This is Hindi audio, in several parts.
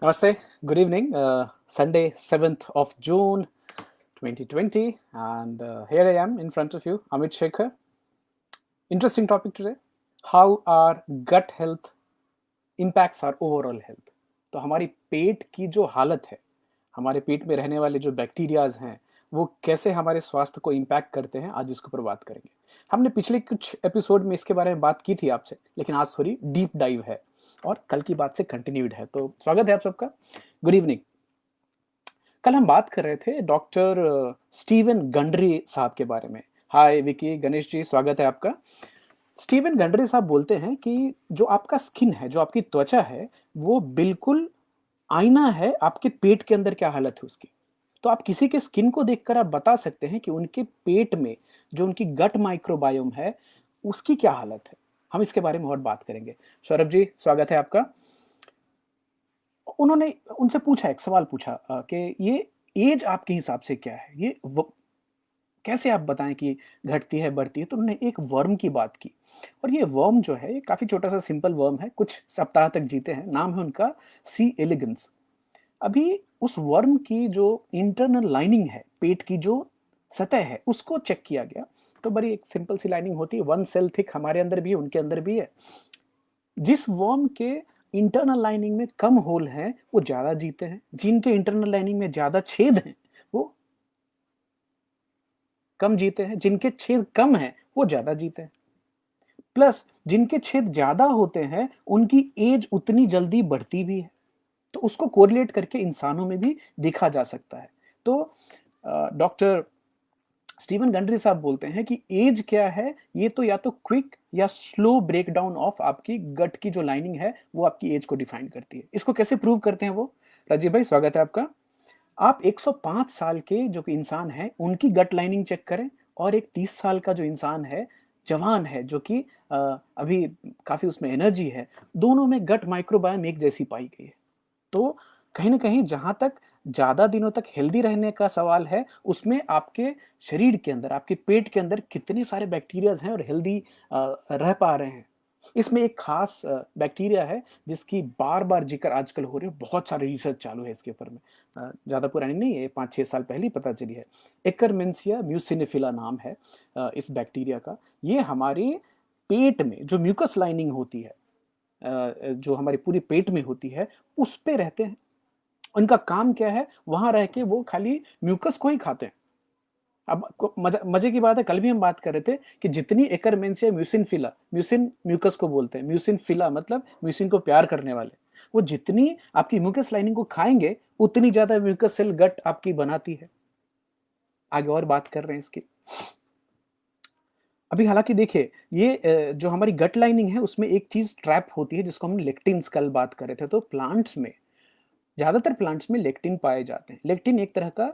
Namaste, good evening. Sunday, 7th of June 2020, and here I am in front of you, Amit Shekhar. Interesting topic today, how our gut health impacts our overall health. तो हमारी पेट की जो हालत है, हमारे पेट में रहने वाले जो बैक्टीरियाज हैं, वो कैसे हमारे स्वास्थ्य को इम्पैक्ट करते हैं, आज इसके ऊपर बात करेंगे। हमने पिछले कुछ एपिसोड में इसके बारे में बात की थी आपसे, लेकिन आज थोड़ी डीप डाइव है और कल की बात से कंटिन्यूड है। तो स्वागत है आप सबका। Good evening. कल हम बात कर रहे थे डॉक्टर स्टीवन गंडरी साहब के बारे में। हाय विकी, गणेश जी, स्वागत है आपका। स्टीवन गंडरी साहब बोलते हैं कि जो आपका स्किन है, जो आपकी त्वचा है, वो बिल्कुल आईना है आपके पेट के अंदर क्या हालत है उसकी। तो आप किसी के स्किन को देखकर आप बता सकते हैं कि उनके पेट में जो उनकी गट माइक्रोबायोम है, उसकी क्या हालत है। हम इसके बारे में और बात करेंगे। सौरभ जी, स्वागत है आपका। उन्होंने उनसे पूछा, एक सवाल पूछा कि ये एज आपके हिसाब से क्या है, कैसे आप बताएं कि घटती है बढ़ती है। तो उन्होंने एक वर्म की बात की, और ये वर्म जो है, ये काफी छोटा सा सिंपल वर्म है, कुछ सप्ताह तक जीते हैं। नाम है उनका सी एलिगेंस। अभी उस वर्म की जो इंटरनल लाइनिंग है, पेट की जो सतह है, उसको चेक किया गया। तो बड़ी एक सिंपल सी लाइनिंग होती है, 1 सेल थिक, हमारे अंदर भी है, उनके अंदर भी है। जिस वर्म के इंटरनल लाइनिंग में कम होल हैं, वो ज्यादा जीते हैं। जिनके इंटरनल लाइनिंग में ज्यादा छेद हैं, वो कम जीते हैं। जिनके छेद कम हैं, वो ज्यादा जीते हैं। प्लस जिनके छेद ज्यादा होते हैं, उनकी एज उतनी जल्दी बढ़ती भी है। तो उसको कोरिलेट करके इंसानों में भी देखा जा सकता है। तो डॉक्टर स्टीवन गंडरी साहब बोलते हैं कि एज क्या है, ये तो या तो क्विक या स्लो ब्रेकडाउन ऑफ आपकी गट की जो लाइनिंग है, वो आपकी एज को डिफाइन करती है। इसको कैसे प्रूव करते हैं वो? राजीव भाई, स्वागत है आपका। आप 105 साल के जो कि इंसान है, उनकी गट लाइनिंग चेक करें, और एक 30 साल का जो इंसान है, जवान है, जो कि अभी काफी उसमें एनर्जी है, दोनों में गट माइक्रोबायोम एक जैसी पाई गई है। तो कहीं ना कहीं जहां तक ज्यादा दिनों तक हेल्दी रहने का सवाल है, उसमें आपके शरीर के अंदर, आपके पेट के अंदर कितने सारे बैक्टीरियाज हैं और हेल्दी रह पा रहे हैं। इसमें एक खास बैक्टीरिया है जिसकी बार बार जिक्र आजकल हो रही है, बहुत सारे रिसर्च चालू है इसके ऊपर में। ज्यादा पुरानी नहीं है, 5-6 साल पहले ही पता चली है। एकरमेंसिया म्यूसिनिफिला नाम है इस बैक्टीरिया का। ये हमारे पेट में जो म्यूकस लाइनिंग होती है, जो हमारी पूरी पेट में होती है, उस पे रहते हैं। उनका काम क्या है, वहां रह के वो खाली म्यूकस को ही खाते हैं। अब मजे की बात है, कल भी हम बात कर रहे थे कि जितनी एकरमेंसिया म्यूसिन फिला, म्यूसिन म्यूकस को बोलते हैं, म्यूसिन फिला मतलब म्यूसिन को प्यार करने वाले, वो जितनी आपकी म्यूकस लाइनिंग को खाएंगे, उतनी ज्यादा म्यूकस सेल गट आपकी बनाती है। आगे और बात कर रहे हैं इसकी। अभी हालांकि देखिए, ये जो हमारी गट लाइनिंग है, उसमें एक चीज ट्रैप होती है जिसको हम लेक्टिन्स कल बात कर रहे थे। तो प्लांट्स में, ज्यादातर प्लांट्स में लेक्टिन पाए जाते हैं। लेक्टिन एक तरह का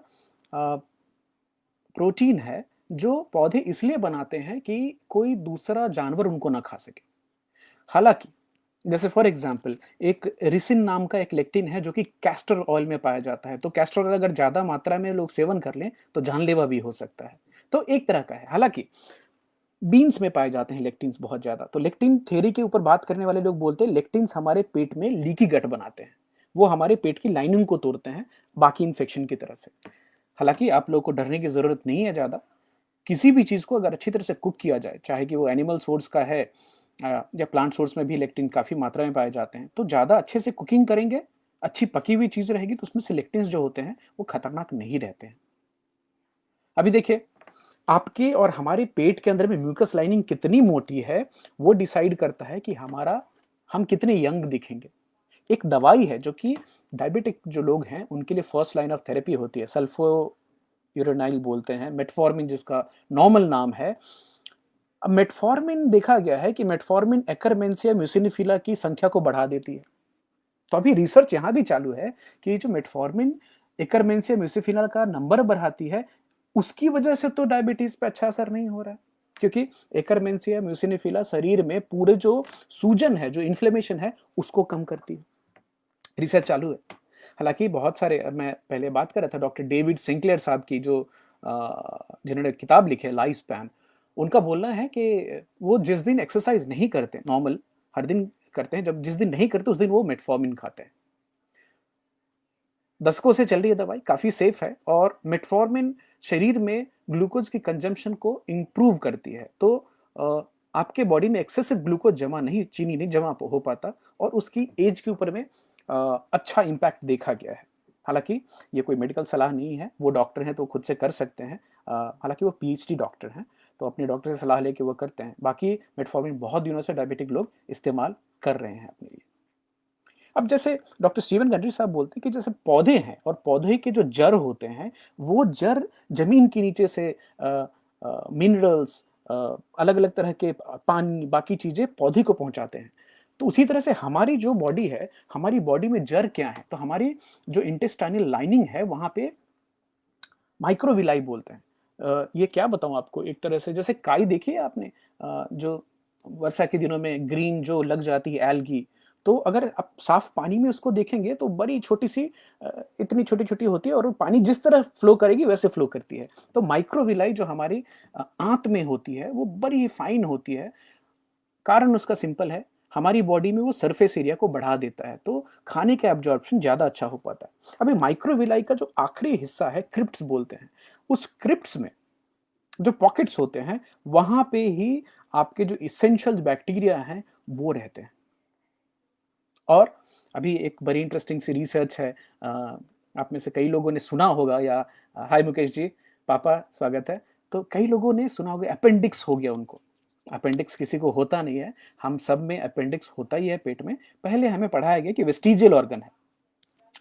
प्रोटीन है जो पौधे इसलिए बनाते हैं कि कोई दूसरा जानवर उनको ना खा सके। हालांकि जैसे फॉर एग्जाम्पल, एक रिसिन नाम का एक लेक्टिन है जो कि कैस्टर ऑयल में पाया जाता है। तो कैस्टर ऑयल अगर ज्यादा मात्रा में लोग सेवन कर लें तो जानलेवा भी हो सकता है। तो एक तरह का है। हालांकि बीन्स में पाए जाते हैं लेक्टिन्स बहुत ज्यादा। तो लेक्टिन थ्योरी के ऊपर बात करने वाले लोग बोलते हैं लेक्टिन्स हमारे पेट में लीकी गट बनाते हैं, वो हमारे पेट की लाइनिंग को तोड़ते हैं, बाकी इन्फेक्शन की तरह से। हालांकि आप लोगों को डरने की जरूरत नहीं है ज्यादा। किसी भी चीज को अगर अच्छी तरह से कुक किया जाए, चाहे कि वो एनिमल सोर्स का है या प्लांट सोर्स में भी लेक्टिन काफी मात्रा में पाए जाते हैं, तो ज्यादा अच्छे से कुकिंग करेंगे, अच्छी पकी हुई चीज रहेगी, तो उसमें से लेक्टिन्स जो होते हैं वो खतरनाक नहीं रहते हैं। अभी देखिए, आपके और हमारे पेट के अंदर में म्यूकस लाइनिंग कितनी मोटी है, वो डिसाइड करता है कि हमारा हम कितने यंग दिखेंगे। एक दवाई है जो कि डायबिटिक जो लोग हैं उनके लिए फर्स्ट लाइन ऑफ थेरेपी होती है, सल्फो यूरेनाइल बोलते हैं, मेटफॉर्मिन जिसका नॉर्मल नाम है। अब मेटफॉर्मिन देखा गया है कि मेटफॉर्मिन एकरमेंसिया म्यूसिनिफिला की संख्या को बढ़ा देती है। तो अभी रिसर्च यहां भी चालू है कि जो मेटफॉर्मिन एकरमेंसिया म्यूसिनिफिला का नंबर बढ़ाती है, उसकी वजह से तो डायबिटीज पे अच्छा असर नहीं हो रहा है। क्योंकि एकरमेंसिया म्यूसिनिफिला शरीर में पूरे जो सूजन है, जो इन्फ्लेमेशन है, उसको कम करती है। रिसर्च चालू है। हालांकि बहुत सारे, मैं पहले बात कर रहा था डॉक्टर डेविड सिंक्लेयर साहब की, जो जिन्होंने किताब लिखी है लाइफ स्पैन, उनका बोलना है कि वो जिस दिन एक्सरसाइज नहीं करते, नॉर्मल हर दिन करते हैं, जब जिस दिन नहीं करते उस दिन वो मेटफॉर्मिन खाते हैं। दशकों से चल रही है दवाई, काफ़ी सेफ है, और मेटफॉर्मिन शरीर में ग्लूकोज की कंजम्पशन को इम्प्रूव करती है। तो आपके बॉडी में एक्सेसिव ग्लूकोज जमा नहीं, चीनी नहीं जमा हो पाता, और उसकी एज के ऊपर में अच्छा इम्पैक्ट देखा गया है। हालांकि ये कोई मेडिकल सलाह नहीं है, वो डॉक्टर हैं तो खुद से कर सकते हैं। हालांकि वो पीएचडी डॉक्टर हैं, तो अपने डॉक्टर से सलाह लेके वो करते हैं। बाकी मेटफॉर्मिन बहुत दिनों से डायबिटिक लोग इस्तेमाल कर रहे हैं अपने लिए। अब जैसे डॉक्टर स्टीवन गंडरी साहब बोलते हैं कि जैसे पौधे हैं, और पौधे के जो जड़ होते हैं, वो जड़ जमीन के नीचे से मिनरल्स, अलग अलग तरह के पानी, बाकी चीजें पौधे को पहुंचाते हैं। तो उसी तरह से हमारी जो बॉडी है, हमारी बॉडी में जड़ क्या है, तो हमारी जो इंटेस्टाइनल लाइनिंग है वहां पे माइक्रोविलाई बोलते हैं। ये क्या बताऊं आपको, एक तरह से जैसे काई देखी है आपने, जो वर्षा के दिनों में ग्रीन जो लग जाती है एल्गी, तो अगर आप साफ पानी में उसको देखेंगे तो बड़ी छोटी सी, इतनी छोटी छोटी होती है, और वो पानी जिस तरह फ्लो करेगी वैसे फ्लो करती है। तो माइक्रोविलाई जो हमारी आंत में होती है वो बड़ी फाइन होती है। कारण उसका सिंपल है, हमारी बॉडी में वो सरफेस एरिया को बढ़ा देता है, तो खाने का एब्जॉर्प्शन ज्यादा अच्छा हो पाता है। अभी माइक्रोविलाई का जो आखिरी हिस्सा है, क्रिप्ट्स बोलते हैं, उस क्रिप्ट्स में जो पॉकेट्स होते हैं, वहां पे ही आपके जो इसेंशियल बैक्टीरिया हैं वो रहते हैं। और अभी एक बड़ी इंटरेस्टिंग सी रिसर्च है, आप में से कई लोगों ने सुना होगा, या हाय मुकेश जी, पापा स्वागत है। तो कई लोगों ने सुना होगा अपेंडिक्स हो गया उनको। अपेंडिक्स किसी को होता नहीं है, हम सब में अपेंडिक्स होता ही है पेट में। पहले हमें पढ़ाया गया कि वेस्टिजियल ऑर्गन है,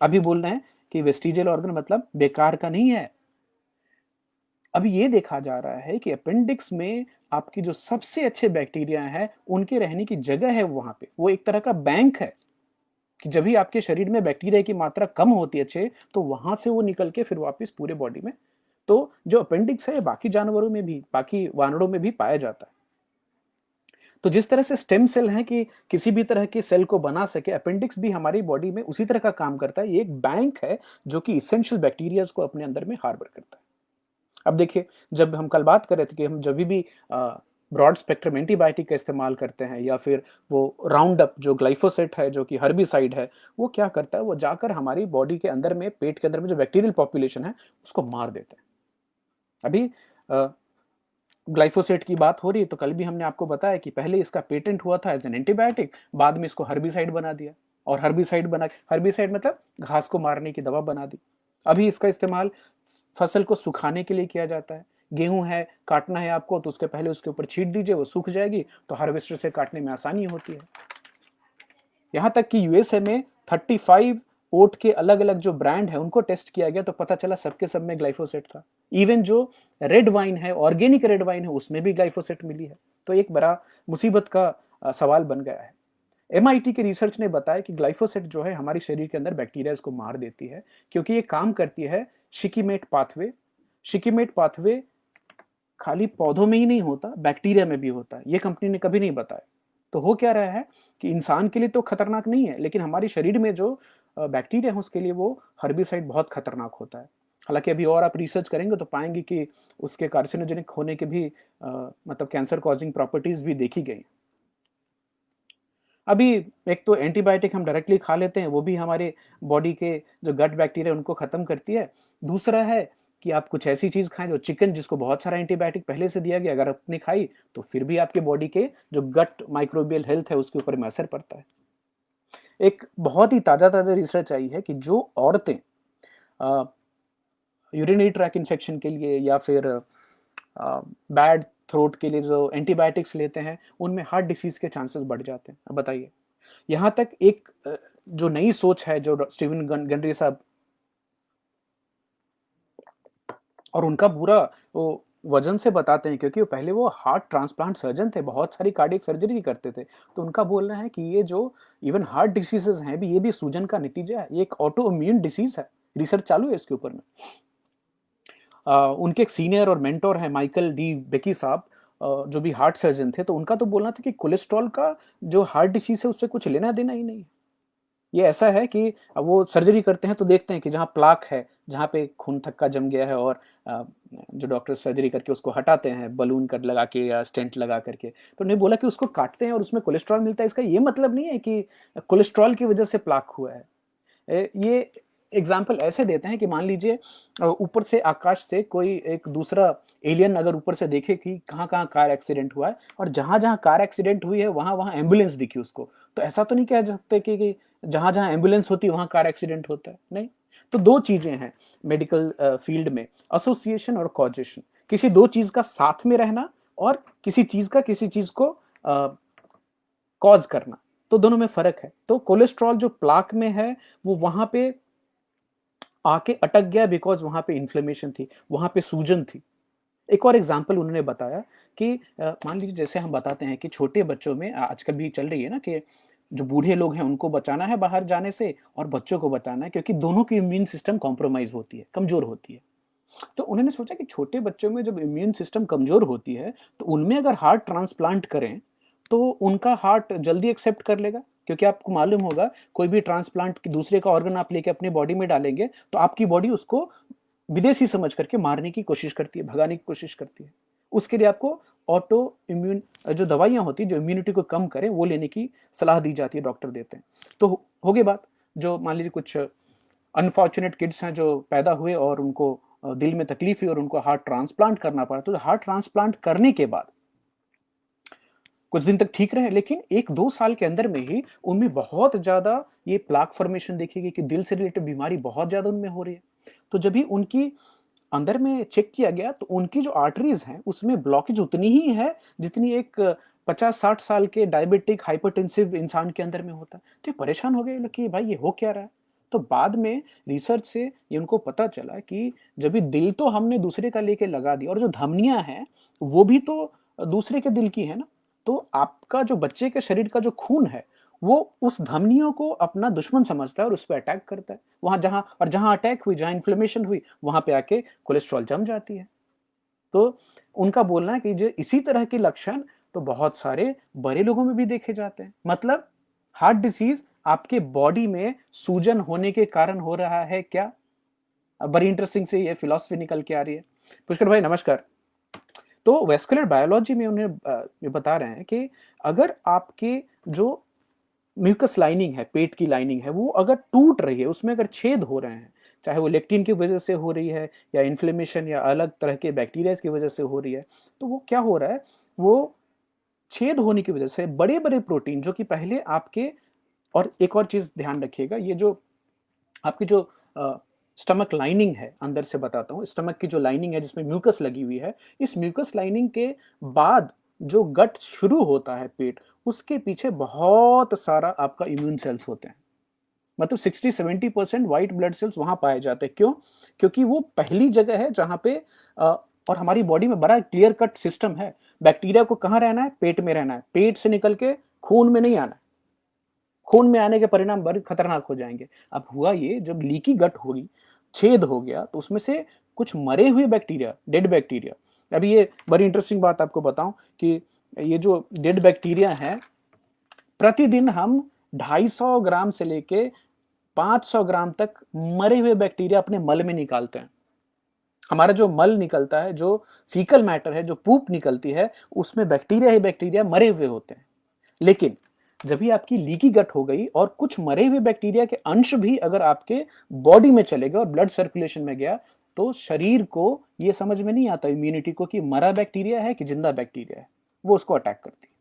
अभी बोल रहे हैं कि वेस्टिजियल ऑर्गन मतलब बेकार का नहीं है। अभी ये देखा जा रहा है कि अपेंडिक्स में आपकी जो सबसे अच्छे बैक्टीरिया हैं, उनके रहने की जगह है वहां पे, वो एक तरह का बैंक है कि जब भी आपके शरीर में बैक्टीरिया की मात्रा कम होती है अच्छे, तो वहां से वो निकल के फिर वापस पूरे बॉडी में। तो जो अपेंडिक्स है बाकी जानवरों में भी, बाकी वानरों में भी पाया जाता है। तो जिस तरह से स्टेम सेल हैं कि किसी भी तरह के सेल को बना सके, अपेंडिक्स भी हमारी बॉडी में उसी तरह का काम करता है। ये एक बैंक है जो कि इसेंशियल बैक्टीरियाज को अपने अंदर में हार्बर करता है। अब देखिए, जब हम कल बात कर रहे थे कि हम जब भी ब्रॉड स्पेक्ट्रम एंटीबायोटिक का इस्तेमाल करते हैं, या फिर वो राउंड अप जो ग्लाइफोसेट है जो कि हर्बिसाइड है, वो क्या करता है, वो जाकर हमारी बॉडी के अंदर में, पेट के अंदर में जो बैक्टीरियल पॉपुलेशन है उसको मार देता है। अभी ग्लाइफोसेट की बात हो रही है, तो कल भी हमने आपको बताया कि पहले इसका पेटेंट हुआ था एज एन एंटीबायोटिक, बाद में इसको हर्बिसाइड बना दिया, और हर्बिसाइड मतलब घास को मारने की दवा बना दी। अभी इसका इस्तेमाल फसल को सुखाने के लिए किया जाता है। गेहूं है, काटना है आपको, तो उसके पहले उसके ऊपर छीट दीजिए, वो सूख जाएगी, तो हार्वेस्टर से काटने में आसानी होती है। यहां तक कि यूएसए में 35 ओट के अलग अलग जो ब्रांड है उनको टेस्ट किया गया, तो पता चला सबके सब में ग्लाइफोसेट था। इवन जो रेड वाइन है, ऑर्गेनिक रेड वाइन है, उसमें भी ग्लाइफोसेट मिली है। तो एक बड़ा मुसीबत का सवाल बन गया है। एमआईटी के रिसर्च ने बताया कि ग्लाइफोसेट जो है हमारे शरीर के अंदर बैक्टीरिया को मार देती है, क्योंकि ये काम करती है शिकीमेट पाथवे। शिकीमेट पाथवे खाली पौधों में ही नहीं होता, बैक्टीरिया में भी होता है। ये कंपनी ने कभी नहीं बताया। तो हो क्या रहा है कि इंसान के लिए तो खतरनाक नहीं है, लेकिन हमारे शरीर में जो बैक्टीरिया है उसके लिए वो हर्बिसाइड बहुत खतरनाक होता है। हालांकि अभी और आप रिसर्च करेंगे तो पाएंगे कि उसके कार्सिनोजेनिक होने के भी मतलब कैंसर कॉजिंग प्रॉपर्टीज भी देखी गई। अभी एक तो एंटीबायोटिक हम डायरेक्टली खा लेते हैं, वो भी हमारे बॉडी के जो गट बैक्टीरिया उनको खत्म करती है। दूसरा है कि आप कुछ ऐसी चीज खाएं जो चिकन, जिसको बहुत सारा एंटीबायोटिक पहले से दिया गया, अगर आपने खाई तो फिर भी आपके बॉडी के जो गट माइक्रोबियल हेल्थ है उसके ऊपर में असर पड़ता है। एक बहुत ही ताजा ताजा रिसर्च आई है कि जो औरतें यूरिनरी ट्रैक इन्फेक्शन के लिए या फिर बैड थ्रोट के लिए जो एंटीबायोटिक्स लेते हैं, उनमें हार्ट डिसीज के चांसेस बढ़ जाते हैं। अब बताइए, यहाँ तक एक जो नई सोच है जो स्टीवन गंडरी साहब और उनका पूरा वो वजन से बताते हैं, क्योंकि वो पहले वो हार्ट ट्रांसप्लांट सर्जन थे, बहुत सारी कार्डियक सर्जरी करते थे। तो उनका बोलना है कि ये जो इवन हार्ट डिसीजेज हैं भी, ये भी सूजन का नतीजा है, ये एक ऑटो इम्यून डिसीज है। रिसर्च चालू है इसके ऊपर में। उनके एक सीनियर और मेंटोर हैं माइकल डी बेकी साहब, जो भी हार्ट सर्जन थे, तो उनका तो बोलना था कि कोलेस्ट्रॉल का जो हार्ट डिसीज है उससे कुछ लेना देना ही नहीं। ये ऐसा है कि वो सर्जरी करते हैं तो देखते हैं कि जहाँ प्लाक है, जहाँ पे खून थक्का जम गया है, और जो डॉक्टर सर्जरी करके उसको हटाते हैं बलून कर लगा के या स्टेंट लगा करके, तो उन्होंने बोला कि उसको काटते हैं और उसमें कोलेस्ट्रॉल मिलता है। इसका ये मतलब नहीं है कि कोलेस्ट्रॉल की वजह से प्लाक हुआ है। ये एग्जाम्पल ऐसे देते हैं कि मान लीजिए ऊपर से आकाश से कोई एक दूसरा एलियन अगर ऊपर से देखे कि कहाँ कहाँ कार एक्सीडेंट हुआ है, और जहां जहां कार एक्सीडेंट हुई है वहां वहां एम्बुलेंस दिखी उसको, तो ऐसा तो नहीं कह सकते कि जहां जहां एम्बुलेंस होती है वहां कार एक्सीडेंट होता है, नहीं। तो दो चीजें हैं मेडिकल फील्ड में, एसोसिएशन और कॉजेशन। किसी दो चीज का साथ में रहना और किसी चीज का किसी चीज को कॉज करना, तो दोनों में फर्क है। तो कोलेस्ट्रॉल जो प्लाक में है वो वहां पे आके अटक गया बिकॉज वहां पे इन्फ्लेमेशन थी, वहां पे सूजन थी। एक और एग्जाम्पल उन्होंने बताया कि मान लीजिए जैसे हम बताते हैं कि छोटे बच्चों में आजकल भी चल रही है ना कि जो बूढ़े लोग हैं उनको बचाना है बाहर जाने से और बच्चों को बचाना है, क्योंकि दोनों की इम्यून सिस्टम कॉम्प्रोमाइज होती है, कमजोर होती है। तो उन्होंने सोचा कि छोटे बच्चों में जब इम्यून सिस्टम कमजोर होती है तो उनमें अगर हार्ट ट्रांसप्लांट करें तो उनका हार्ट जल्दी एक्सेप्ट कर लेगा, क्योंकि आपको मालूम होगा कोई भी ट्रांसप्लांट दूसरे का ऑर्गन आप लेके अपनी बॉडी में डालेंगे तो आपकी बॉडी उसको विदेशी समझ करके मारने की कोशिश करती है, भगाने की कोशिश करती है। उसके लिए आपको ऑटो इम्यून जो दवाइयां होती है जो इम्यूनिटी को कम करें वो लेने की सलाह दी जाती है, डॉक्टर देते हैं। तो हो गई बात, जो मान लीजिए कुछ अनफॉर्चुनेट किड्स हैं जो पैदा हुए और उनको दिल में तकलीफ हुई और उनको हार्ट ट्रांसप्लांट करना पड़ा, तो हार्ट ट्रांसप्लांट करने के बाद कुछ दिन तक ठीक रहे, लेकिन 1-2 साल के अंदर में ही उनमें बहुत ज्यादा ये प्लाक फॉर्मेशन देखेगी कि दिल से रिलेटेड बीमारी बहुत ज्यादा उनमें हो रही है। तो जब भी उनकी अंदर में चेक किया गया तो उनकी जो आर्टरीज हैं उसमें ब्लॉकेज उतनी ही है जितनी एक 50-60 साल के डायबिटिक हाइपरटेंसिव इंसान के अंदर में होता है। तो ये परेशान हो गए कि भाई ये हो क्या रहा है। तो बाद में रिसर्च से ये उनको पता चला कि जब भी दिल तो हमने दूसरे का लेके लगा दिया और जो धमनियां हैं वो भी तो दूसरे के दिल की है ना, तो आपका जो बच्चे के शरीर का जो खून है वो उस धमनियों को अपना दुश्मन समझता है और उस पर अटैक करता है। जहां अटैक हुई, जहां इन्फ्लेमेशन हुई, वहां पे आके कोलेस्ट्रॉल जम जाती है। तो उनका बोलना है कि जो इसी तरह के लक्षण तो बहुत सारे बड़े लोगों में भी देखे जाते हैं। मतलब हार्ट डिसीज आपके बॉडी में सूजन होने के कारण हो रहा है क्या? अब बड़ी इंटरेस्टिंग से ये फिलॉसफी निकल के आ रही है। पुष्कर भाई नमस्कार। तो वेस्कुलर बायोलॉजी में उन्हें ये बता रहे हैं कि अगर आपके जो म्यूकस लाइनिंग है, पेट की लाइनिंग है, वो अगर टूट रही है, उसमें अगर छेद हो रहे हैं, चाहे वो लेक्टिन की वजह से हो रही है या इन्फ्लेमेशन या अलग तरह के बैक्टीरिया की वजह से हो रही है, तो वो क्या हो रहा है, वो छेद होने की वजह से बड़े बड़े प्रोटीन जो कि पहले आपके, और एक और चीज ध्यान रखिएगा, ये जो आपकी जो स्टमक लाइनिंग है, अंदर से बताता हूँ, स्टमक की जो लाइनिंग है जिसमें म्यूकस लगी हुई है, इस म्यूकस लाइनिंग के बाद जो गट शुरू होता है पेट, उसके पीछे बहुत सारा आपका इम्यून सेल्स होते हैं। मतलब 60-70% व्हाइट ब्लड सेल्स वहां पाए जाते हैं। क्यों? क्योंकि वो पहली जगह है जहां पे और हमारी बॉडी में बड़ा क्लियर कट सिस्टम है। बैक्टीरिया को कहाँ रहना है? पेट में रहना है। पेट से निकल के खून में नहीं आना। खून में आने के परिणाम बड़े खतरनाक हो जाएंगे। अब हुआ ये, जब लीकी गट होगी, छेद हो गया, तो उसमें से कुछ मरे हुए बैक्टीरिया, डेड बैक्टीरिया, अभी ये बड़ी इंटरेस्टिंग बात आपको बताऊं कि ये जो डेड बैक्टीरिया है, प्रतिदिन हम 250 ग्राम से लेके 500 ग्राम तक मरे हुए बैक्टीरिया अपने मल में निकालते हैं। हमारा जो मल निकलता है, जो फीकल मैटर है, जो पूप निकलती है, उसमें बैक्टीरिया ही बैक्टीरिया मरे हुए होते हैं। लेकिन जब भी आपकी लीकी गट हो गई और कुछ मरे हुए बैक्टीरिया के अंश भी अगर आपके बॉडी में चले गए और ब्लड सर्कुलेशन में गया, तो शरीर को यह समझ में नहीं आता, इम्यूनिटी को, कि मरा बैक्टीरिया है कि जिंदा बैक्टीरिया है, वो उसको अटैक करती है।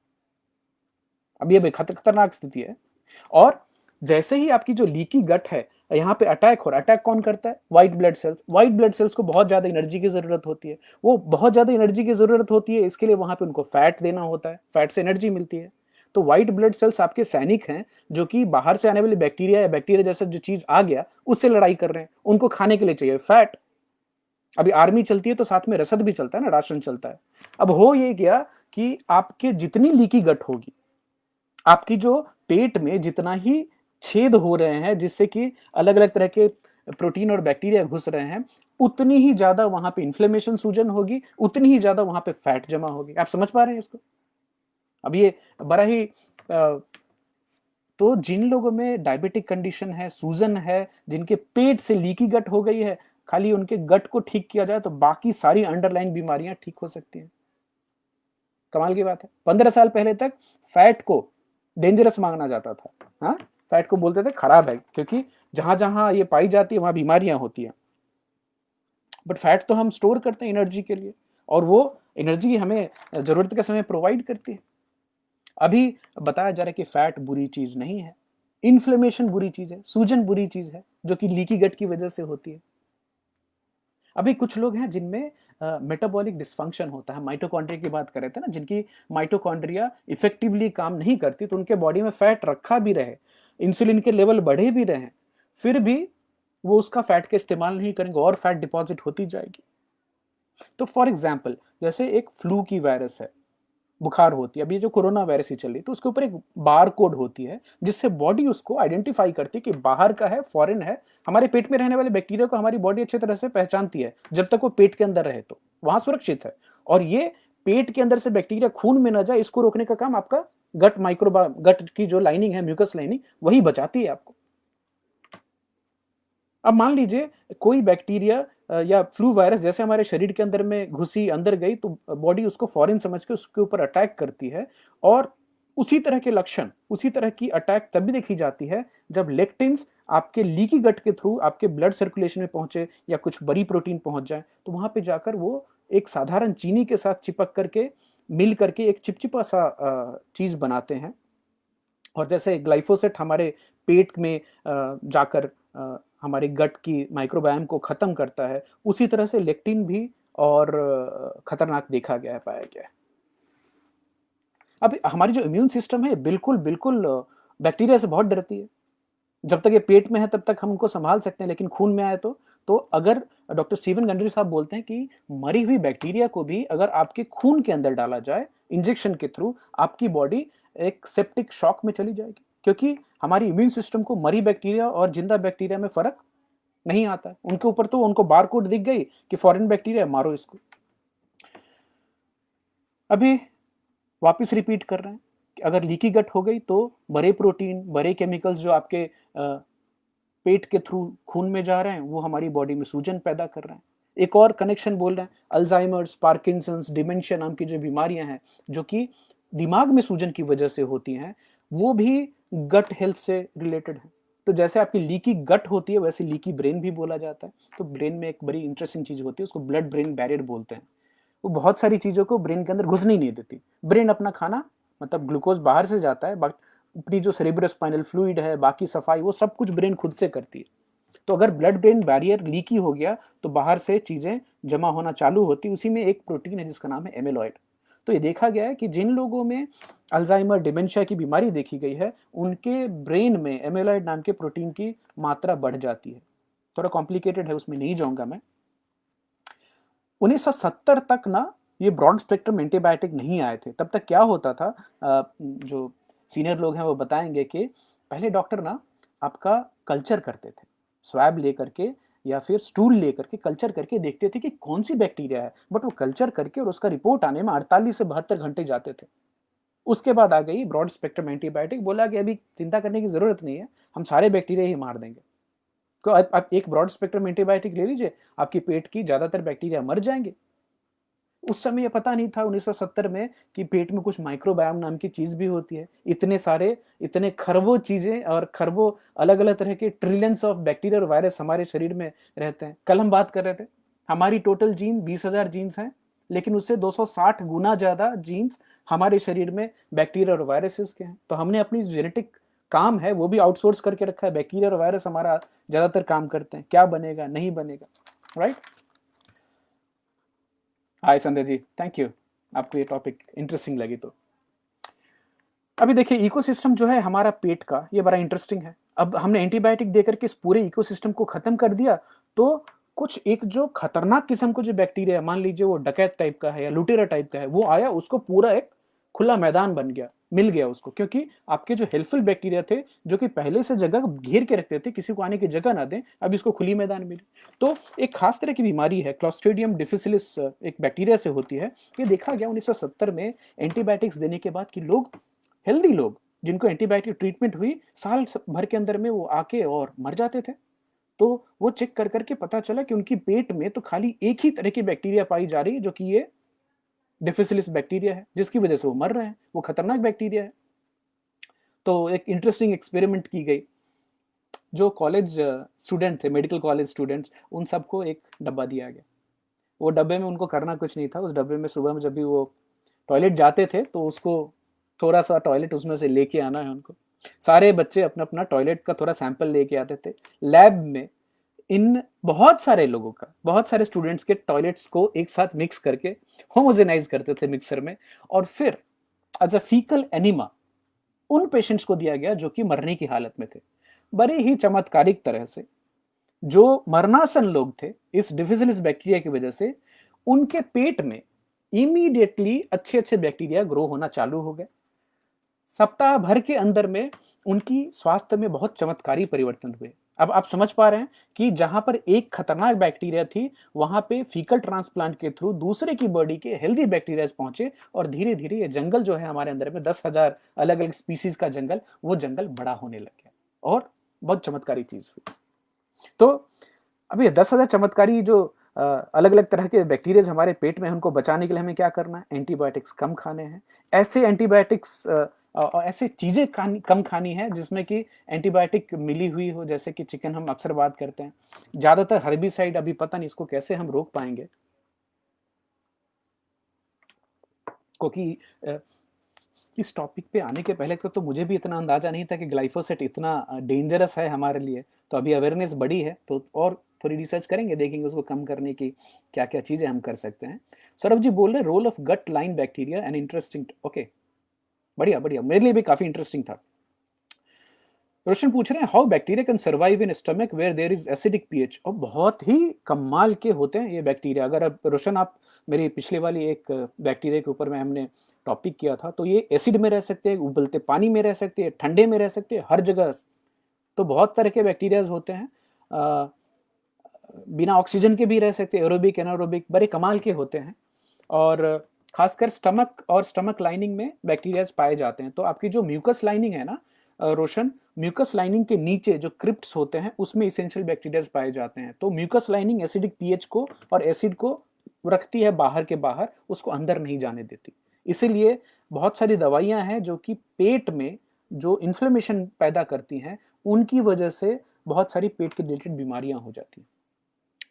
अब ये खतरनाक स्थिति है। और जैसे ही आपकी जो लीकी गट है, यहाँ पे अटैक हो रहा है, अटैक कौन करता है? White blood cells. White blood cells को बहुत ज्यादा एनर्जी की जरूरत होती है, वो बहुत ज्यादा एनर्जी की जरूरत होती है, इसके लिए वहां पे उनको फैट देना होता है, फैट से एनर्जी मिलती है। तो व्हाइट ब्लड सेल्स आपके सैनिक हैं, जो कि बाहर से आने वाले बैक्टीरिया या बैक्टीरिया जैसा जो चीज आ गया उससे लड़ाई कर रहे हैं। उनको खाने के लिए चाहिए फैट। अभी आर्मी चलती है तो साथ में रसद भी चलता है ना, राशन चलता है। अब हो ये गया कि आपके जितनी लीकी गट होगी, आपकी जो पेट में जितना ही छेद हो रहे हैं जिससे कि अलग अलग तरह के प्रोटीन और बैक्टीरिया घुस रहे हैं, उतनी ही ज्यादा वहां पे इन्फ्लेमेशन, सूजन होगी, उतनी ही ज्यादा वहां पे फैट जमा होगी। आप समझ पा रहे हैं इसको? अब ये बड़ा ही तो जिन लोगों में डायबिटिक कंडीशन है, सूजन है, जिनके पेट से लीकी गट हो गई है, खाली उनके गट को ठीक किया जाए तो बाकी सारी अंडरलाइन बीमारियां ठीक हो सकती हैं। कमाल की बात है। 15 साल पहले तक फैट को डेंजरस माना जाता था। हाँ, फैट को बोलते थे खराब है, क्योंकि जहां जहां ये पाई जाती है वहां बीमारियां होती हैं। बट फैट तो हम स्टोर करते हैं एनर्जी के लिए, और वो एनर्जी हमें जरूरत के समय प्रोवाइड करती है। अभी बताया जा रहा है कि फैट बुरी चीज नहीं है, इन्फ्लेमेशन बुरी चीज है, सूजन बुरी चीज है, जो कि लीकी गट की वजह से होती है। अभी कुछ लोग हैं जिनमें मेटाबॉलिक डिस्फंक्शन होता है, माइटोकॉन्ड्रिया की बात कर रहे थे ना, जिनकी माइटोकॉन्ड्रिया इफेक्टिवली काम नहीं करती, तो उनके बॉडी में फैट रखा भी रहे, इंसुलिन के लेवल बढ़े भी रहे, फिर भी वो उसका फैट का इस्तेमाल नहीं करेंगे और फैट डिपॉजिट होती जाएगी। तो फॉर एग्जाम्पल, जैसे एक फ्लू की वायरस है, बुखार होती है, अभी जो कोरोना वायरस ही चल रही है, तो उसके ऊपर एक बार कोड होती है जिससे बॉडी उसको आइडेंटिफाई करती है कि बाहर का है, फॉरेन है। हमारे पेट में रहने वाले बैक्टीरिया को हमारी बॉडी अच्छी तरह से पहचानती है, जब तक वो पेट के अंदर रहे तो वहां सुरक्षित है। और ये पेट के अंदर से बैक्टीरिया खून में न जाए, इसको रोकने का काम आपका गट माइक्रोबा, गट की जो लाइनिंग है, म्यूकस लाइनिंग, वही बचाती है आपको। अब मान लीजिए कोई बैक्टीरिया या फ्लू वायरस जैसे हमारे शरीर के अंदर में घुसी, अंदर गई, तो बॉडी उसको फॉरेन समझ के उसके ऊपर अटैक करती है। और उसी तरह के लक्षण, उसी तरह की अटैक तब भी देखी जाती है जब लेक्टिन्स आपके लीकी गट के थ्रू आपके ब्लड सर्कुलेशन में पहुंचे या कुछ बड़ी प्रोटीन पहुंच जाए, तो वहां पे जाकर वो एक साधारण चीनी के साथ चिपक करके, मिल करके एक चिपचिपा सा चीज बनाते हैं। और जैसे ग्लाइफोसेट हमारे पेट में जाकर हमारे गट की माइक्रोबायोम को खत्म करता है, उसी तरह से लेक्टिन भी और खतरनाक देखा गया है, पाया गया है। अब हमारी जो इम्यून सिस्टम है बिल्कुल बिल्कुल बैक्टीरिया से बहुत डरती है। जब तक ये पेट में है तब तक हम उनको संभाल सकते हैं, लेकिन खून में आए तो अगर डॉक्टर स्टीवन गंडरी साहब बोलते हैं कि मरी हुई बैक्टीरिया को भी अगर आपके खून के अंदर डाला जाए इंजेक्शन के थ्रू, आपकी बॉडी एक सेप्टिक शॉक में चली जाएगी, क्योंकि हमारी इम्यून सिस्टम को मरी बैक्टीरिया और जिंदा बैक्टीरिया में फर्क नहीं आता है। उनके ऊपर तो उनको बारकोड दिख गई कि फॉरेन बैक्टीरिया, मारो इसको। अभी वापस रिपीट कर रहे हैं कि अगर लीकी गट हो गई तो बड़े प्रोटीन, बड़े केमिकल्स जो आपके पेट के थ्रू खून में जा रहे हैं, वो हमारी बॉडी में सूजन पैदा कर रहे हैं। एक और कनेक्शन बोल रहे हैं, अल्जाइमर्स, पार्किंसंस, डिमेंशिया नाम की जो बीमारियां हैं, जो कि दिमाग में सूजन की वजह से होती हैं, वो भी गट हेल्थ से रिलेटेड है। तो जैसे आपकी लीकी गट होती है, वैसे लीकी ब्रेन भी बोला जाता है। तो ब्रेन में एक बड़ी इंटरेस्टिंग चीज होती है, उसको ब्लड ब्रेन बैरियर बोलते हैं। वो बहुत सारी चीजों को ब्रेन के अंदर घुसने ही नहीं देती। ब्रेन अपना खाना, मतलब ग्लूकोज बाहर से जाता है, बट अपनी जो सेरेब्रोस्पाइनल फ्लूइड है, बाकी सफाई, वो सब कुछ ब्रेन खुद से करती है। तो अगर ब्लड ब्रेन बैरियर लीकी हो गया तो बाहर से चीजें जमा होना चालू होती। उसी में एक प्रोटीन है जिसका नाम है एमिलॉइड। तो ये देखा गया है कि जिन लोगों में अल्जाइमर, डिमेंशिया की बीमारी देखी गई है, उनके ब्रेन में एमिलॉइड नाम के प्रोटीन की मात्रा बढ़ जाती है। थोड़ा कॉम्प्लिकेटेड है, उसमें नहीं जाऊंगा मैं। 1970 तक ना ये ब्रॉड स्पेक्ट्रम एंटीबायोटिक नहीं आए थे। तब तक क्या होता था, जो सीनियर लोग हैं वो बताएंगे कि पहले डॉक्टर ना आपका कल्चर करते थे, स्वैब लेकर के या फिर स्टूल लेकर के कल्चर करके देखते थे कि कौन सी बैक्टीरिया है। बट वो कल्चर करके और उसका रिपोर्ट आने में 48 से 72 घंटे जाते थे। उसके बाद आ गई ब्रॉड स्पेक्ट्रम एंटीबायोटिक, बोला कि अभी चिंता करने की जरूरत नहीं है, हम सारे बैक्टीरिया ही मार देंगे। तो आप एक ब्रॉड स्पेक्ट्रम एंटीबायोटिक ले लीजिए, आपकी पेट की ज्यादातर बैक्टीरिया मर जाएंगे। उस समय ये पता नहीं था 1970 में कि पेट में कुछ माइक्रोबायोम नाम की चीज भी होती है। इतने सारे, इतने खरबों चीजें और खरबों अलग अलग तरह के ट्रिलियंस ऑफ बैक्टीरिया और वायरस हमारे शरीर में रहते हैं। कल हम बात कर रहे थे, हमारी टोटल जीन 20,000 जीन्स हैं, लेकिन उससे 260 गुना ज्यादा जीन्स हमारे शरीर में बैक्टीरिया और वायरसेस के हैं। तो हमने अपनी जेनेटिक काम है वो भी आउटसोर्स करके रखा है। बैक्टीरिया और वायरस हमारा ज्यादातर काम करते हैं, क्या बनेगा नहीं बनेगा, right. Hi Sanjay ji, thank you, आपको ये टॉपिक इंटरेस्टिंग लगी तो। अभी देखिए इकोसिस्टम जो है हमारा पेट का, ये बड़ा इंटरेस्टिंग है। अब हमने एंटीबायोटिक देकर के इस पूरे इकोसिस्टम को खत्म कर दिया, तो कुछ एक जो खतरनाक किस्म को जो बैक्टीरिया है, मान लीजिए वो डकैत टाइप का है या लुटेरा टाइप का है, वो आया, उसको पूरा एक खुला मैदान बन गया, मिल गया उसको। क्योंकि आपके जो हेल्पफुल बैक्टीरिया थे, जो कि पहले से जगह घेर के रखते थे, किसी को आने की जगह ना दें, अब इसको खुली मैदान मिली। तो एक खास तरह की बीमारी है क्लॉस्ट्रिडियम डिफिसिलिस, एक बैक्टीरिया से होती है। ये देखा गया 1970 में एंटीबायोटिक्स देने के बाद कि लोग, हेल्दी लोग जिनको एंटीबायोटिक ट्रीटमेंट हुई, साल भर के अंदर में वो आके और मर जाते थे। तो वो चेक कर करके पता चला कि उनकी पेट में तो खाली एक ही तरह की बैक्टीरिया पाई जा रही है, जो कि ये डिफिसिलिस बैक्टीरिया है, जिसकी वजह से वो मर रहे हैं। वो खतरनाक बैक्टीरिया है। तो एक इंटरेस्टिंग एक्सपेरिमेंट की गई जो कॉलेज स्टूडेंट थे, मेडिकल कॉलेज स्टूडेंट्स, उन सबको एक डब्बा दिया गया। वो डब्बे में उनको करना कुछ नहीं था। उस डब्बे में सुबह में जब भी वो टॉयलेट जाते थे तो उसको थोड़ा सा टॉयलेट उसमें से लेके आना है उनको। सारे बच्चे अपना अपना टॉयलेट का थोड़ा सैंपल लेके आते थे। लैब में इन बहुत सारे लोगों का, बहुत सारे स्टूडेंट्स के टॉयलेट्स को एक साथ मिक्स करके होमोजेनाइज करते थे मिक्सर में, और फिर एज अ फीकल एनिमा उन पेशेंट्स को दिया गया जो कि मरने की हालत में थे। बड़े ही चमत्कारिक तरह से जो मरनासन लोग थे इस डिफिसिलिस बैक्टीरिया की वजह से, उनके पेट में इमीडिएटली अच्छे अच्छे बैक्टीरिया ग्रो होना चालू हो गए। सप्ताह भर के अंदर में उनकी स्वास्थ्य में बहुत चमत्कारी परिवर्तन हुए। अब आप समझ पा रहे हैं कि जहां पर एक खतरनाक बैक्टीरिया थी, वहां पे फीकल ट्रांसप्लांट के थ्रू दूसरे की बॉडी के हेल्दी बैक्टीरिया पहुंचे, और धीरे धीरे ये जंगल जो है हमारे अंदर में 10,000 अलग अलग स्पीसीज का जंगल, वो जंगल बड़ा होने लग गया और बहुत चमत्कारी चीज हुई। तो अभी 10,000 चमत्कारी जो अलग अलग तरह के बैक्टीरिया हमारे पेट में, उनको बचाने के लिए हमें क्या करना है? एंटीबायोटिक्स कम खाने हैं। ऐसे एंटीबायोटिक्स ऐसे चीजें कम खानी है जिसमें कि एंटीबायोटिक मिली हुई हो, जैसे कि चिकन हम अक्सर बात करते हैं। ज्यादातर हर्बिसाइड, अभी पता नहीं इसको कैसे हम रोक पाएंगे, क्योंकि इस टॉपिक पे आने के पहले तो मुझे भी इतना अंदाजा नहीं था कि ग्लाइफोसेट इतना डेंजरस है हमारे लिए। तो अभी अवेयरनेस बढ़ी है, तो और थोड़ी रिसर्च करेंगे, देखेंगे उसको कम करने की क्या क्या चीजें हम कर सकते हैं। सौरभ जी बोल रहे role of gut line bacteria and interesting. Okay, बढ़िया बढ़िया, मेरे लिए भी काफी इंटरेस्टिंग था। रोशन पूछ रहे हैं how bacteria can survive in stomach where there is acidic pH. और बहुत ही कमाल के होते हैं ये बैक्टीरिया। अगर अब रोशन आप मेरी पिछले वाली एक बैक्टीरिया के ऊपर में हमने टॉपिक किया था, तो ये एसिड में रह सकते हैं, उबलते पानी में रह सकते हैं, ठंडे में रह सकते हैं, हर जगह। तो बहुत तरह के बैक्टीरियाज होते हैं। बिना ऑक्सीजन के भी रह सकते हैं, एरोबिक एनारोबिक, बड़े कमाल के होते हैं। और खासकर स्टमक और स्टमक लाइनिंग में बैक्टीरियाज पाए जाते हैं। तो आपकी जो म्यूकस लाइनिंग है ना रोशन, म्यूकस लाइनिंग के नीचे जो क्रिप्ट्स होते हैं उसमें इसेंशियल बैक्टीरियाज पाए जाते हैं। तो म्यूकस लाइनिंग एसिडिक पीएच को और एसिड को रखती है बाहर के बाहर, उसको अंदर नहीं जाने देती। इसीलिए बहुत सारी दवाइयां हैं जो कि पेट में जो इन्फ्लेमेशन पैदा करती हैं, उनकी वजह से बहुत सारी पेट के रिलेटेड बीमारियां हो जाती हैं।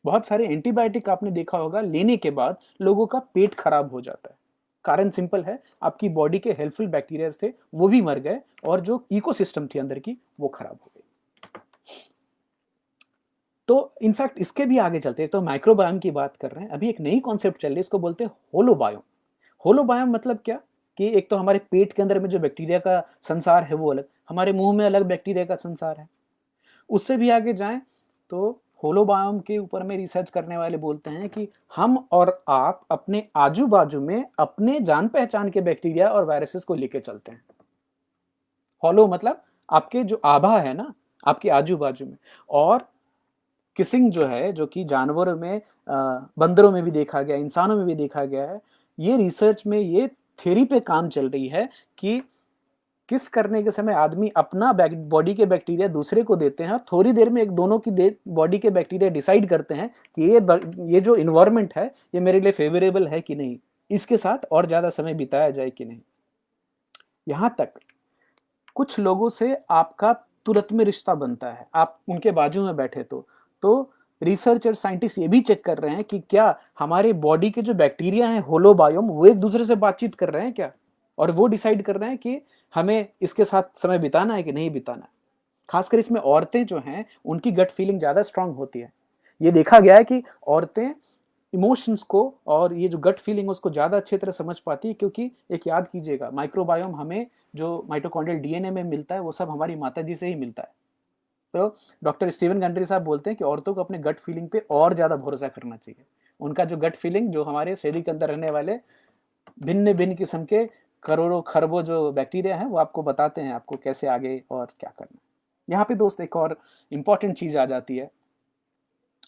बहुत सारे एंटीबायोटिक आपने देखा होगा लेने के बाद लोगों का पेट खराब हो जाता है। कारण सिंपल है, आपकी बॉडी के हेल्पफुल बैक्टीरिया थे वो भी मर गए, और जो इकोसिस्टम थी अंदर की वो खराब हो गई। तो इनफैक्ट इसके भी आगे चलते हैं, तो माइक्रोबायोम की बात कर रहे हैं। अभी एक नई कॉन्सेप्ट चल रही है, इसको बोलते हैं होलोबायोम। होलोबायोम मतलब क्या कि एक तो हमारे पेट के अंदर में जो बैक्टीरिया का संसार है वो अलग, हमारे मुंह में अलग बैक्टीरिया का संसार है। उससे भी आगे जाएं तो होलोबायोम के ऊपर में रिसर्च करने वाले बोलते हैं कि हम और आप अपने आजू बाजू में अपने जान पहचान के बैक्टीरिया और वायरसेस को लेके चलते हैं। होलो मतलब आपके जो आभा है ना, आपके आजू बाजू में। और किसिंग जो है, जो कि जानवरों में, बंदरों में भी देखा गया, इंसानों में भी देखा गया है। ये रिसर्च में ये थ्योरी पे काम चल रही है कि किस करने के समय आदमी अपना बॉडी के बैक्टीरिया दूसरे को देते हैं, और थोड़ी देर में एक दोनों की बॉडी के बैक्टीरिया डिसाइड करते हैं कि ये जो इन्वायरमेंट है ये मेरे लिए फेवरेबल है कि नहीं, इसके साथ और ज्यादा समय बिताया जाए कि नहीं। यहां तक कुछ लोगों से आपका तुरंत में रिश्ता बनता है, आप उनके बाजू में बैठे तो रिसर्चर साइंटिस्ट ये भी चेक कर रहे हैं कि क्या हमारे बॉडी के जो बैक्टीरिया हैं होलोबायोम, वो एक दूसरे से बातचीत कर रहे हैं क्या, और वो डिसाइड कर रहे हैं कि हमें इसके साथ समय बिताना है कि नहीं बिताना है। खासकर इसमें औरतें जो हैं उनकी गट फीलिंग ज्यादा स्ट्रांग होती है। ये देखा गया है कि औरतें इमोशंस को और ये जो गट फीलिंग उसको ज्यादा अच्छी तरह समझ पाती है, क्योंकि एक याद कीजिएगा, माइक्रोबायोम हमें जो माइटोकॉन्ड्रियल डीएनए में मिलता है वो सब हमारी माता जी से ही मिलता है। तो डॉक्टर स्टीवन गंट्री साहब बोलते हैं कि औरतों को अपने गट फीलिंग पे और ज्यादा भरोसा करना चाहिए। उनका जो गट फीलिंग, जो हमारे शरीर के अंदर रहने वाले भिन्न भिन्न किस्म के करोड़ों खरबों जो बैक्टीरिया हैं वो आपको बताते हैं आपको कैसे आगे और क्या करना है। यहाँ पे दोस्त एक और इम्पॉर्टेंट चीज आ जाती है,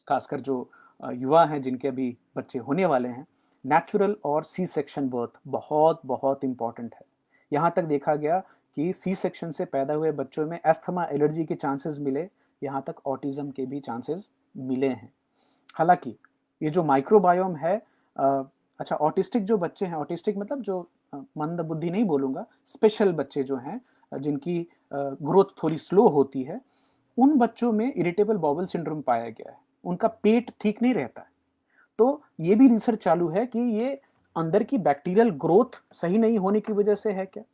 खासकर जो युवा हैं जिनके अभी बच्चे होने वाले हैं। नेचुरल और सी सेक्शन बर्थ बहुत बहुत इंपॉर्टेंट है। यहाँ तक देखा गया कि सी सेक्शन से पैदा हुए बच्चों में एस्थमा एलर्जी के चांसेस मिले, यहाँ तक ऑटिज्म के भी चांसेस मिले हैं। हालांकि ये जो माइक्रोबायोम है, अच्छा ऑटिस्टिक जो बच्चे हैं, ऑटिस्टिक मतलब जो मंद बुद्धि नहीं बोलूँगा, स्पेशल बच्चे जो हैं जिनकी ग्रोथ थोड़ी स्लो होती है, उन बच्चों में इरिटेबल बाउल सिंड्रोम पाया गया है, उनका पेट ठीक नहीं रहता है। तो ये भी रिसर्च चालू है कि ये अंदर की बैक्टीरियल ग्रोथ सही नहीं होने की वजह से है क्या।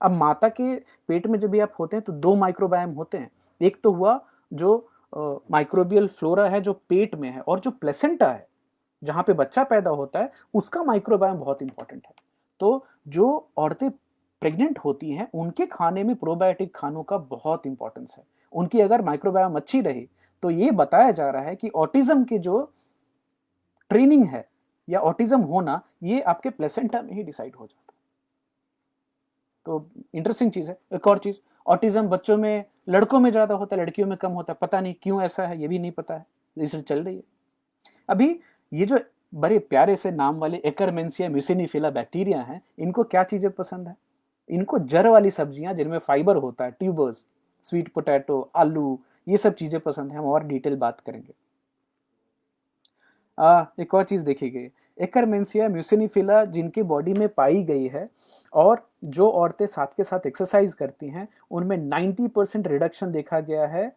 अब माता के पेट में जब भी आप होते हैं तो दो माइक्रोबायम होते हैं। एक तो हुआ जो माइक्रोबियल फ्लोरा है जो पेट में है, और जो प्लेसेंटा है जहां पे बच्चा पैदा होता है उसका माइक्रोबायम बहुत इंपॉर्टेंट है। तो जो औरतें प्रेग्नेंट होती हैं उनके खाने में प्रोबायोटिक खानों का बहुत इंपॉर्टेंस है। उनकी अगर माइक्रोबायम अच्छी रही तो ये बताया जा रहा है कि ऑटिज्म की जो ट्रेनिंग है या ऑटिज्म होना ये आपके प्लेसेंटा में ही डिसाइड हो जाता है। तो इंटरेस्टिंग चीज है। एक और चीज, ऑटिज्म बच्चों में लड़कों में ज्यादा होता है, लड़कियों में कम होता है। पता नहीं क्यों ऐसा है, ये भी नहीं पता है, रिसर्च चल रही है अभी। ये जो बड़े प्यारे से नाम वाले एकरमेंसिया म्यूसिनीफिला बैक्टीरिया हैं, इनको क्या चीजें पसंद है? इनको जड़ वाली सब्जियां जिनमें फाइबर होता है, ट्यूबर्स, स्वीट पोटैटो, आलू, ये सब चीजें पसंद है। हम और डिटेल बात करेंगे। एक और चीज देखी गई, एकरमेंसिया म्यूसिनीफिला जिनकी बॉडी में पाई गई है, और जो औरतें साथ के साथ एक्सरसाइज करती हैं उनमें 90% रिडक्शन देखा गया है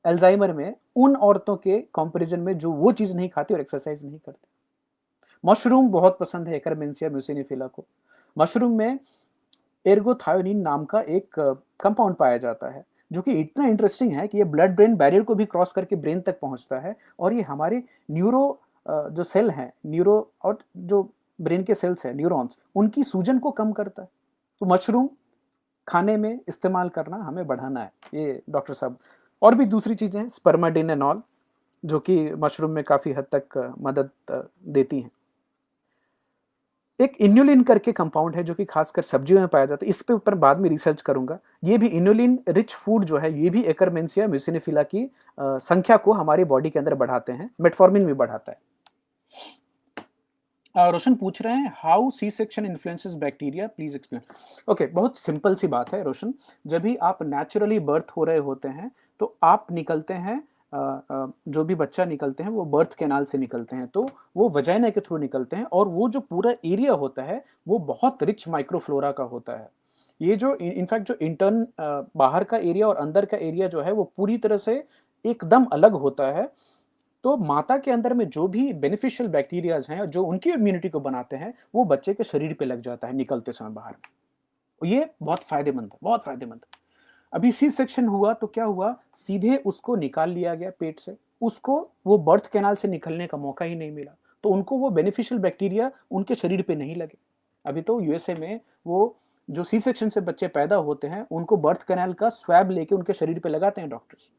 अल्जाइमर में, उन औरतों के कंपैरिजन में जो वो चीज नहीं खाती और एक्सरसाइज नहीं करती। मशरूम बहुत पसंद है एकरमेंसिया म्यूसिनीफिला को। मशरूम में एर्गोथायोनिन नाम का एक कंपाउंड पाया जाता है जो कि इतना इंटरेस्टिंग है कि ये ब्लड ब्रेन बैरियर को भी क्रॉस करके ब्रेन तक पहुंचता है, और ये हमारे न्यूरो जो सेल हैं, न्यूरो और जो ब्रेन के सेल्स हैं, न्यूरॉन्स, उनकी सूजन को कम करता है। तो मशरूम खाने में इस्तेमाल करना हमें बढ़ाना है ये डॉक्टर साहब। और भी दूसरी चीजें हैं, स्पर्माडिन एंड ऑल, जो कि मशरूम में काफी हद तक मदद देती हैं। एक इन्युलिन करके कंपाउंड है जो कि खासकर सब्जियों में पाया जाता है, इस पे ऊपर बाद में रिसर्च करूंगा। ये भी इन्युलिन रिच फूड जो है, ये भी एकरमेंसिया म्यूसिनीफिला की संख्या को हमारी बॉडी के अंदर बढ़ाते हैं। मेटफॉर्मिन भी बढ़ाता है। रोशन पूछ रहे हैं how C section influences bacteria, please explain. Okay, बहुत सिंपल सी बात है रोशन। जब भी आप नेचुरली बर्थ हो रहे होते हैं तो आप निकलते हैं, जो भी बच्चा निकलते हैं वो बर्थ कैनाल से निकलते हैं, तो वो वजाइना के थ्रू निकलते हैं, और वो जो पूरा एरिया होता है वो बहुत रिच माइक्रोफ्लोरा का होता है। ये जो इनफैक्ट जो इंटर्न बाहर का एरिया और अंदर का एरिया जो है वो पूरी तरह से एकदम अलग होता है। तो माता के अंदर में जो भी बेनिफिशियल बैक्टीरियाज हैं जो उनकी इम्यूनिटी को बनाते हैं वो बच्चे के शरीर पे लग जाता है निकलते समय बाहर। ये बहुत फायदेमंद है, बहुत फायदेमंद है। अभी सी सेक्शन हुआ तो क्या हुआ, सीधे उसको निकाल लिया गया पेट से, उसको वो बर्थ कैनाल से निकलने का मौका ही नहीं मिला, तो उनको वो बेनिफिशियल बैक्टीरिया उनके शरीर पे नहीं लगे। अभी तो यूएसए में वो जो सी सेक्शन से बच्चे पैदा होते हैं उनको बर्थ कैनाल का स्वैब लेके उनके शरीर पे लगाते हैं डॉक्टर्स।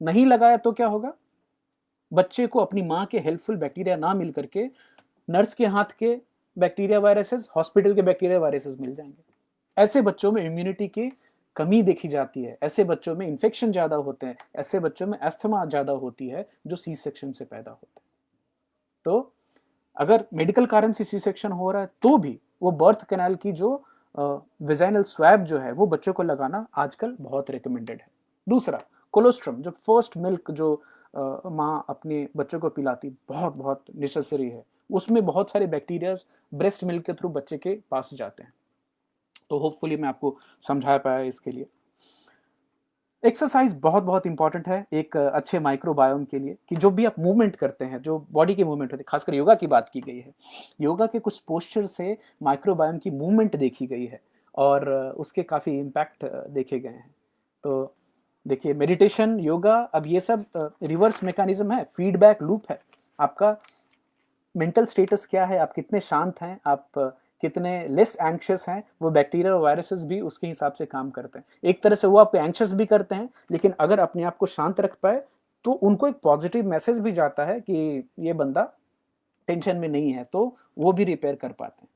नहीं लगाया तो क्या होगा, बच्चे को अपनी माँ के हेल्पफुल बैक्टीरिया ना मिल करके नर्स के हाथ के बैक्टीरिया वायरसेस, हॉस्पिटल के बैक्टीरिया वायरसेस मिल जाएंगे। ऐसे बच्चों में इम्यूनिटी की कमी देखी जाती है, ऐसे बच्चों में इन्फेक्शन ज्यादा होते हैं, ऐसे बच्चों में अस्थमा ज्यादा होती है जो सी सेक्शन से पैदा होते हैं। तो अगर मेडिकल कारण से सी सेक्शन हो रहा है तो भी वो बर्थ कैनाल की जो विजाइनल स्वैब जो है वो बच्चों को लगाना आजकल बहुत रिकमेंडेड है। दूसरा, कोलोस्ट्रम, जो फर्स्ट मिल्क जो माँ अपने बच्चों को पिलाती, बहुत बहुत नेसेसरी है। उसमें बहुत सारे बैक्टीरियाज ब्रेस्ट मिल्क के थ्रू बच्चे के पास जाते हैं। तो होपफुली मैं आपको समझा पाया इसके लिए। एक्सरसाइज बहुत बहुत इंपॉर्टेंट है एक अच्छे माइक्रोबायोम के लिए, कि जो भी आप मूवमेंट करते हैं, जो बॉडी की मूवमेंट होती है, खासकर योगा की बात की गई है, योगा के कुछ पोस्चर से माइक्रोबायोम की मूवमेंट देखी गई है और उसके काफ़ी इम्पैक्ट देखे गए हैं। तो देखिए, मेडिटेशन, योगा, अब ये सब रिवर्स मैकेनिज्म है, फीडबैक लूप है। आपका मेंटल स्टेटस क्या है, आप कितने शांत हैं, आप कितने लेस एंक्शियस हैं, वो बैक्टीरिया और वायरसेस भी उसके हिसाब से काम करते हैं। एक तरह से वो आपको एंक्शियस भी करते हैं, लेकिन अगर अपने आप को शांत रख पाए तो उनको एक पॉजिटिव मैसेज भी जाता है कि ये बंदा टेंशन में नहीं है, तो वो भी रिपेयर कर पाते हैं।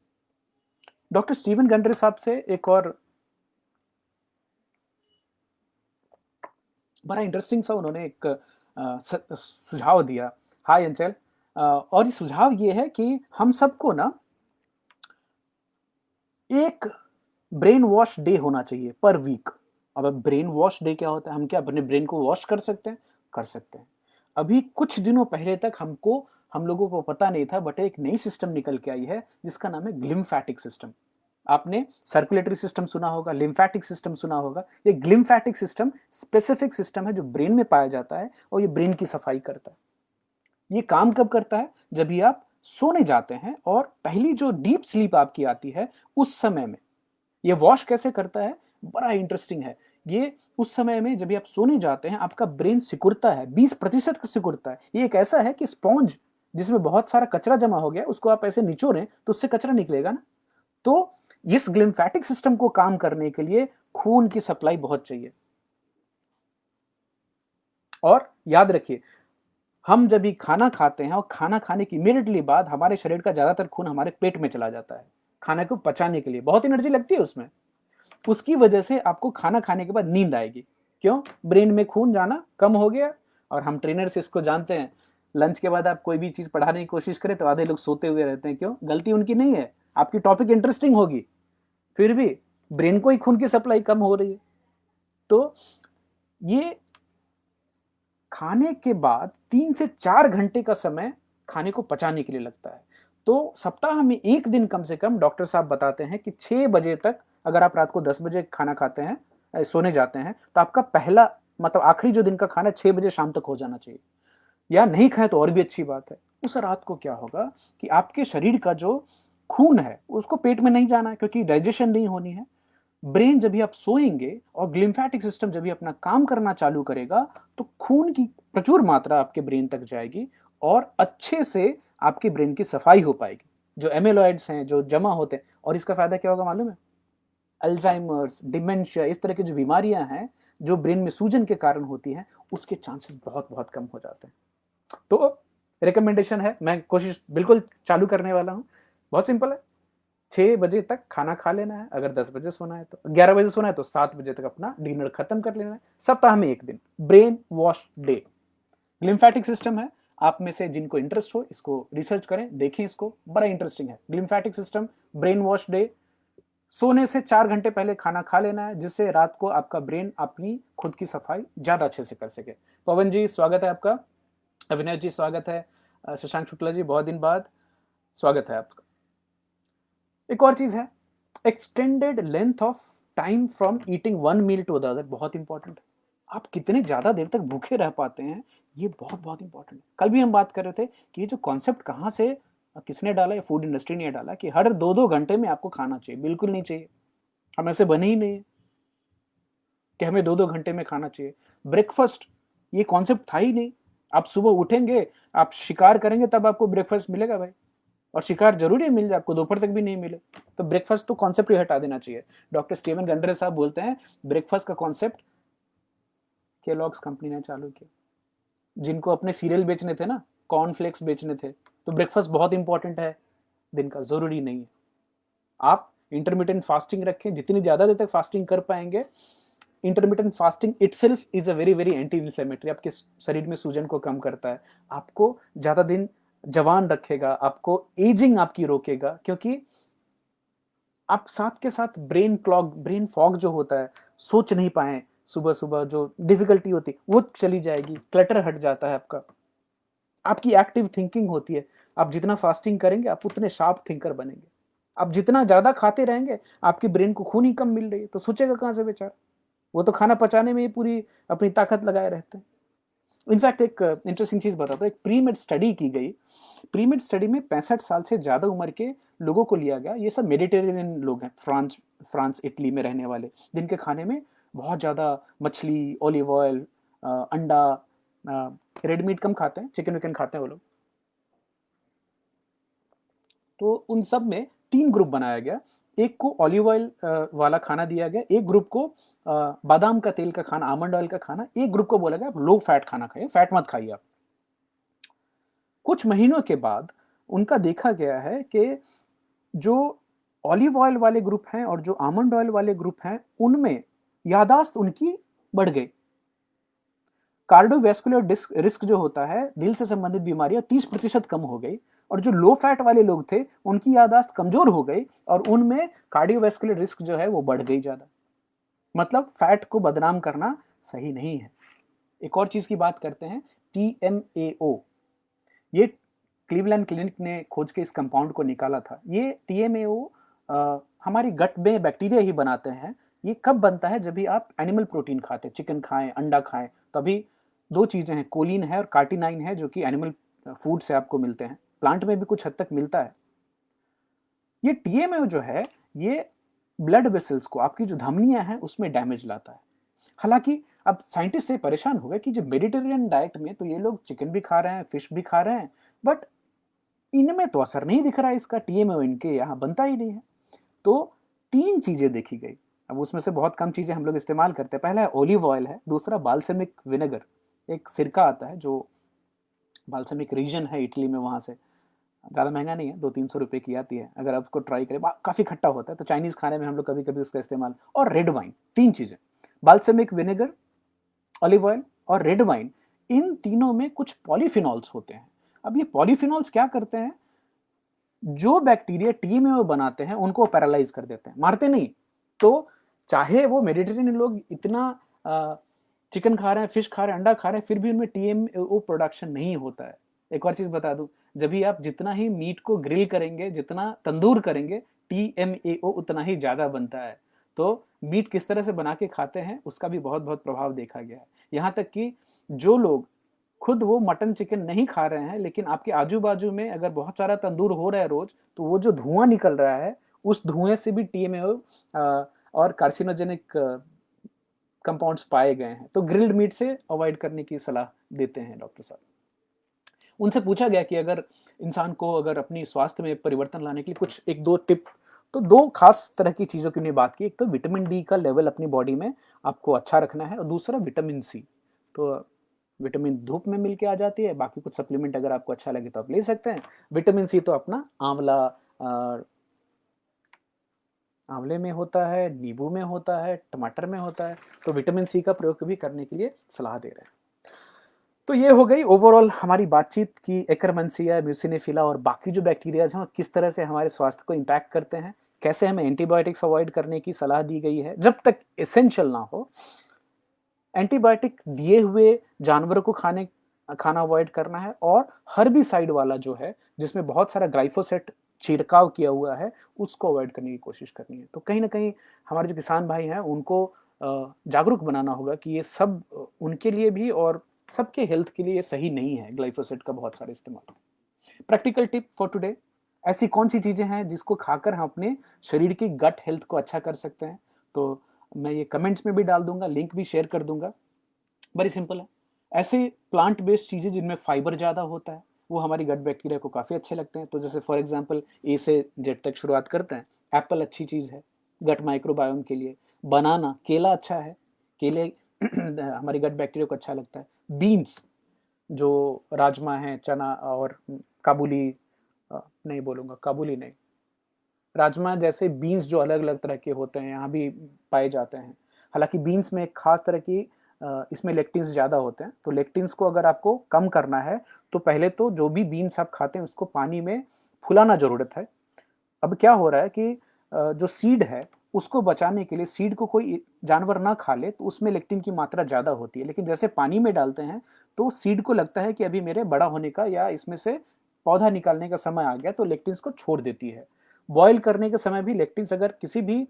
डॉक्टर स्टीवन गंडरे साहब से एक और बड़ा इंटरेस्टिंग सा उन्होंने एक सुझाव दिया। हाय अंचल, और ये सुझाव ये है कि हम सबको ना एक ब्रेन वॉश डे होना चाहिए पर वीक। अब ब्रेन वॉश डे क्या होता है, हम क्या अपने ब्रेन को वॉश कर सकते हैं? कर सकते हैं। अभी कुछ दिनों पहले तक हम लोगों को पता नहीं था, बट एक नई सिस्टम निकल के आई है जिसका नाम है ग्लिम्फेटिक सिस्टम। आपने सर्कुलेटरी सिस्टम सुना होगा, लिम्फेटिक सिस्टम सुना होगा। ये ग्लिम्फेटिक सिस्टम स्पेसिफिक सिस्टम है जो ब्रेन में पाया जाता है और ये ब्रेन की सफाई करता है। ये काम कब करता है? जब भी आप सोने जाते हैं और पहली जो डीप स्लीप आपकी आती है उस समय में। ये वॉश कैसे करता है? बड़ा इंटरेस्टिंग है। ये उस समय में जब भी आप सोने जाते हैं आपका ब्रेन सिकुड़ता है, 20% का सिकुड़ता है। ये एक ऐसा है कि स्पॉन्ज जिसमें बहुत सारा कचरा जमा हो गया, उसको आप ऐसे निचोड़ें तो उससे कचरा निकलेगा ना। तो इस ग्लिम्फेटिक सिस्टम को काम करने के लिए खून की सप्लाई बहुत चाहिए। और याद रखिए, हम जब भी खाना खाते हैं और खाना खाने की इमीडिएटली बाद हमारे शरीर का ज्यादातर खून हमारे पेट में चला जाता है खाने को पचाने के लिए। बहुत एनर्जी लगती है उसमें। उसकी वजह से आपको खाना खाने के बाद नींद आएगी। क्यों? ब्रेन में खून जाना कम हो गया। और हम ट्रेनर से इसको जानते हैं, लंच के बाद आप कोई भी चीज पढ़ाने की कोशिश करें तो आधे लोग सोते हुए रहते हैं। क्यों? गलती उनकी नहीं है, आपकी टॉपिक इंटरेस्टिंग होगी, फिर भी ब्रेन को ही खून की सप्लाई कम हो रही है। तो ये खाने के बाद 3 से 4 घंटे का समय खाने को पचाने के लिए लगता है। तो सप्ताह में एक दिन कम से कम डॉक्टर साहब बताते हैं कि 6 बजे तक, अगर आप रात को 10 बजे खाना खाते हैं, सोने जाते हैं, तो आपका पहला मतलब आखिरी जो दिन का खाना 6 बजे शाम तक हो जाना चाहिए। या नहीं खाएं तो और भी अच्छी बात है। उस रात को क्या होगा कि आपके शरीर का जो खून है उसको पेट में नहीं जाना है, क्योंकि डाइजेशन नहीं होनी है। ब्रेन जब भी आप सोएंगे और ग्लिम्फेटिक सिस्टम जब भी अपना काम करना चालू करेगा तो खून की प्रचुर मात्रा आपके ब्रेन तक जाएगी और अच्छे से आपके ब्रेन की सफाई हो पाएगी। जो एमिलॉइड्स हैं जो जमा होते हैं, और इसका फायदा क्या होगा मालूम है? अल्जाइमर्स, डिमेंशिया, इस तरह की जो बीमारियां हैं जो ब्रेन में सूजन के कारण होती हैं, उसके चांसेस बहुत बहुत कम हो जाते हैं। तो रिकमेंडेशन है, मैं कोशिश बिल्कुल चालू करने वाला हूं। बहुत सिंपल है, 6 बजे तक खाना खा लेना है। अगर 10 बजे सोना है तो 11 बजे सोना है तो 7 बजे तक अपना डिनर खत्म कर लेना है। सप्ताह में एक दिन brain wash day. Glymphatic system है, आप में से जिनको इंटरेस्ट हो इसको रिसर्च करें, देखें, इसको बड़ा इंटरेस्टिंग है। Glymphatic system brain wash day. सोने से 4 घंटे पहले खाना खा लेना है, जिससे रात को आपका ब्रेन अपनी खुद की सफाई ज्यादा अच्छे से कर सके। पवन जी स्वागत है आपका, अविनाश जी स्वागत है, शशांक शुक्ला जी बहुत दिन बाद स्वागत है आपका। एक और चीज है, extended length of time from eating one meal to the other, बहुत इंपॉर्टेंट है। आप कितने ज्यादा देर तक भूखे रह पाते हैं, ये बहुत बहुत इंपॉर्टेंट है। कल भी हम बात कर रहे थे कि ये जो कॉन्सेप्ट कहाँ से किसने डाला, ये फूड इंडस्ट्री ने डाला कि हर 2-2 घंटे में आपको खाना चाहिए। बिल्कुल नहीं चाहिए, हम ऐसे बने ही नहीं है कि हमें 2-2 घंटे में खाना चाहिए। ब्रेकफास्ट, ये कॉन्सेप्ट था ही नहीं। आप सुबह उठेंगे, आप शिकार करेंगे तब आपको ब्रेकफास्ट मिलेगा भाई। और शिकार जरूरी है मिल जाए आपको, दोपहर तक भी नहीं मिले तो ब्रेकफास्ट तो कॉन्सेप्ट ही हटा देना चाहिए। डॉक्टर स्टीवन गंडरे साहब बोलते हैं ब्रेकफास्ट का कॉन्सेप्ट केलॉग्स कंपनी ने चालू किया। जिनको अपने सीरियल बेचने थे ना, कॉर्नफ्लेक्स बेचने थे, तो ब्रेकफास्ट बहुत इंपॉर्टेंट है दिन का, जरूरी नहीं है। आप इंटरमीडियंट फास्टिंग रखें, जितनी ज्यादा देर तक फास्टिंग कर पाएंगे। Intermittent fasting itself is a very very anti inflammatory, आपके शरीर में सूजन को कम करता है, आपको ज्यादा दिन जवान रखेगा, आपको एजिंग आपकी रोकेगा। क्योंकि आप साथ के साथ ब्रेन क्लॉग, ब्रेन फॉग जो होता है, सोच नहीं पाए सुबह सुबह, जो डिफिकल्टी होती है वो चली जाएगी, क्लटर हट जाता है आपका, आपकी एक्टिव थिंकिंग होती है। आप जितना फास्टिंग करेंगे आप उतने शार्प थिंकर बनेंगे। आप जितना ज्यादा खाते रहेंगे आपकी ब्रेन को खून ही कम मिल रही है तो सोचेगा कहां से बेचारा? वो तो खाना पचाने में ही पूरी अपनी ताकत लगाए रहते हैं। इनफैक्ट एक इंटरेस्टिंग चीज बताता हूँ, एक प्रीमेड स्टडी की गई। प्रीमेड स्टडी में 65 साल से ज्यादा उम्र के लोगों को लिया गया। ये सब मेडिटेरेनियन लोग हैं, फ्रांस फ्रांस इटली में रहने वाले, जिनके खाने में बहुत ज्यादा मछली, ऑलिव ऑयल, अंडा, रेड मीट कम खाते हैं, चिकन विकन खाते हैं वो लोग। तो उन सब में 3 ग्रुप बनाया गया। एक को ऑलिव ऑयल वाला खाना दिया गया, एक ग्रुप को बादाम का तेल का खाना, आमंड ऑयल का खाना, एक ग्रुप को बोला गया आप लो फैट खाना खाइए, फैट मत खाइए आप। कुछ महीनों के बाद उनका देखा गया है कि जो ऑलिव ऑयल वाले ग्रुप हैं और जो आमंड ऑयल वाले ग्रुप हैं, उनमें यादाश्त उनकी बढ़ गई। कार्डियोवैस्कुलर डिस्क रिस्क जो होता है, दिल से संबंधित बीमारियां 30% कम हो गई। और जो लो फैट वाले लोग थे उनकी यादाश्त कमजोर हो गई और उनमें कार्डियोवैस्कुलर रिस्क जो है वो बढ़ गई ज्यादा। मतलब फैट को बदनाम करना सही नहीं है। एक और चीज की बात करते हैं, टीएमएओ। ये क्लीवलैंड क्लिनिक ने खोज के इस कंपाउंड को निकाला था। ये टीएमएओ हमारी गट में बैक्टीरिया ही बनाते हैं। ये कब बनता है? जब भी आप एनिमल प्रोटीन खाते हैं, चिकन खाएं, अंडा खाएं, तभी दो चीजें हैं, कोलिन है और कार्टिनाइन है, जो कि एनिमल फूड से आपको मिलते हैं। प्लांट में भी कुछ हद तक मिलता है। ये टीएमए जो है, ये ब्लड वेसल्स को, आपकी जो धमनियां हैं उसमें डैमेज लाता है। हालांकि अब साइंटिस्ट से परेशान हो गए कि जो मेडिटेरियन डाइट में तो ये लोग चिकन भी खा रहे हैं, फिश भी खा रहे हैं, बट इनमें तो असर नहीं दिख रहा है इसका, टीएमए इनके यहाँ बनता ही नहीं है। तो तीन चीजें देखी गई। अब उसमें से बहुत कम चीजें हम लोग इस्तेमाल करते हैं। पहला है ऑलिव ऑयल है, दूसरा बाल्समिक विनेगर, एक सिरका आता है जो बाल्समिक रीजन है इटली में, वहां से ज़्यादा महंगा नहीं है, 200-300 रुपए की आती है। अगर आप उसको ट्राई करें, काफ़ी खट्टा होता है, तो चाइनीज़ खाने में हम लोग कभी कभी उसका इस्तेमाल। और रेड वाइन, तीन चीज़ें, बाल्समिक विनेगर, ऑलिव ऑयल और रेड वाइन, इन तीनों में कुछ पॉलीफिनॉल्स होते हैं। अब ये पॉलीफिनॉल्स क्या करते हैं? जो बैक्टीरिया टी में वो बनाते हैं उनको पैरालाइज कर देते हैं, मारते नहीं। तो चाहे वो मेडिटेरियन लोग इतना चिकन खा रहे हैं, फिश खा रहे हैं, अंडा खा रहे हैं, फिर भी उनमें टीएमओ प्रोडक्शन नहीं होता है। एक और चीज बता दूं, जब भी आप जितना ही मीट को ग्रिल करेंगे, जितना तंदूर करेंगे, टीएमएओ उतना ही ज्यादा बनता है। तो मीट किस तरह से बना के खाते हैं उसका भी बहुत बहुत प्रभाव देखा गया है। यहाँ तक कि जो लोग खुद वो मटन चिकन नहीं खा रहे हैं, लेकिन आपके आजू बाजू में अगर बहुत सारा तंदूर हो रहा है रोज, तो वो जो धुआं निकल रहा है, उस धुएं से भी टीएमएओ और कार्सिनोजेनिक कंपाउंड्स पाए गए हैं। तो ग्रिल्ड मीट से अवॉइड करने की सलाह देते हैं डॉक्टर साहब। उनसे पूछा गया कि अगर इंसान को अगर अपनी स्वास्थ्य में परिवर्तन लाने के लिए कुछ एक दो टिप, तो दो खास तरह की चीजों की उन्हें बात की। एक तो विटामिन डी का लेवल अपनी बॉडी में आपको अच्छा रखना है, और दूसरा विटामिन सी। तो विटामिन धूप में मिल के आ जाती है, बाकी कुछ सप्लीमेंट अगर आपको अच्छा लगे तो आप ले सकते हैं। विटामिन सी तो अपना आंवला, आंवले में होता है, नींबू में होता है, टमाटर में होता है। तो विटामिन सी का प्रयोग भी करने के लिए सलाह दे रहे हैं। तो ये हो गई ओवरऑल हमारी बातचीत की एकरमेंसिया, म्यूसिनेफिला और बाकी जो बैक्टीरियाज हैं किस तरह से हमारे स्वास्थ्य को इम्पैक्ट करते हैं, कैसे हमें एंटीबायोटिक्स अवॉइड करने की सलाह दी गई है जब तक एसेंशियल ना हो। एंटीबायोटिक दिए हुए जानवरों को खाना अवॉइड करना है, और हर्बिसाइड वाला जो है जिसमें बहुत सारा ग्लाइफोसेट छिड़काव किया हुआ है, उसको अवॉइड करने की कोशिश करनी है। तो कहीं ना कहीं हमारे जो किसान भाई हैं उनको जागरूक बनाना होगा कि ये सब उनके लिए भी और सबके हेल्थ के लिए ये सही नहीं है, ग्लाइफोसेट का बहुत सारा इस्तेमाल। प्रैक्टिकल टिप फॉर टुडे, ऐसी कौन सी चीजें हैं जिसको खाकर हम अपने शरीर की गट हेल्थ को अच्छा कर सकते हैं? तो मैं ये कमेंट्स में भी डाल दूंगा, लिंक भी शेयर कर दूंगा। बड़ी सिंपल है। ऐसे प्लांट बेस्ड चीजें जिनमें फाइबर ज्यादा होता है, वो हमारी गट बैक्टीरिया को काफी अच्छे लगते हैं। तो जैसे फॉर एग्जांपल ए से जेड तक शुरुआत करते हैं। एप्पल अच्छी चीज है गट माइक्रोबायोम के लिए। बनाना, केला अच्छा है, केले हमारी गट बैक्टीरिया को अच्छा लगता है। बीन्स, जो राजमा है, चना और काबुली, नहीं बोलूंगा काबुली नहीं, राजमा जैसे बीन्स जो अलग अलग तरह के होते हैं यहाँ भी पाए जाते हैं। हालांकि बीन्स में एक खास तरह की इसमें लेक्टिन्स ज़्यादा होते हैं। तो लेक्टिन्स को अगर आपको कम करना है तो पहले तो जो भी बीन्स आप खाते हैं उसको पानी में फुलाना ज़रूरत है। अब क्या हो रहा है कि जो सीड है उसको बचाने के लिए, सीड को कोई जानवर ना खा ले तो उसमें लेक्टिन की मात्रा ज़्यादा होती है, लेकिन जैसे पानी में डालते हैं तो सीड को लगता है कि अभी मेरे बड़ा होने का या इसमें से पौधा निकालने का समय आ गया, तो लेक्टिन्स को छोड़ देती है। बॉयल करने के समय भी लेक्टिन्स, अगर किसी भी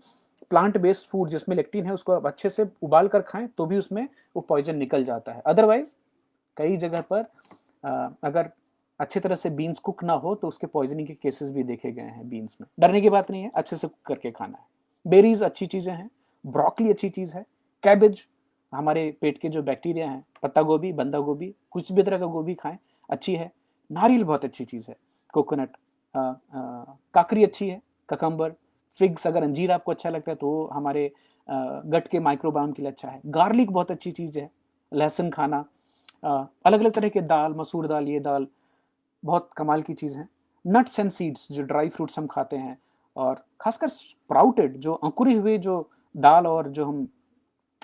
प्लांट बेस्ड फूड जिसमें लेक्टिन है उसको आप अच्छे से उबाल कर खाएं तो भी उसमें वो पॉइजन निकल जाता है। अदरवाइज कई जगह पर अगर अच्छी तरह से बीन्स कुक ना हो तो उसके पॉइजनिंग के केसेस भी देखे गए हैं बीन्स में। डरने की बात नहीं है, अच्छे से कुक करके खाना है। बेरीज अच्छी चीज़ें हैं, ब्रोकली अच्छी चीज़ है, कैबेज हमारे पेट के जो बैक्टीरिया हैं, पत्ता गोभी, बंदा गोभी, कुछ भी तरह का गोभी खाएं, अच्छी है। नारियल बहुत अच्छी चीज़ है, कोकोनट, काकरी अच्छी है, ककम्बर, फिग्स, अगर अंजीर आपको अच्छा लगता है तो हमारे गट के माइक्रोबायोम के लिए अच्छा है। गार्लिक बहुत अच्छी चीज़ है, लहसुन खाना, अलग अलग तरह के दाल, मसूर दाल, ये दाल बहुत कमाल की चीज़ है। नट्स एंड सीड्स, जो ड्राई फ्रूट्स हम खाते हैं, और खासकर स्प्राउटेड जो अंकुरे हुए जो दाल और जो हम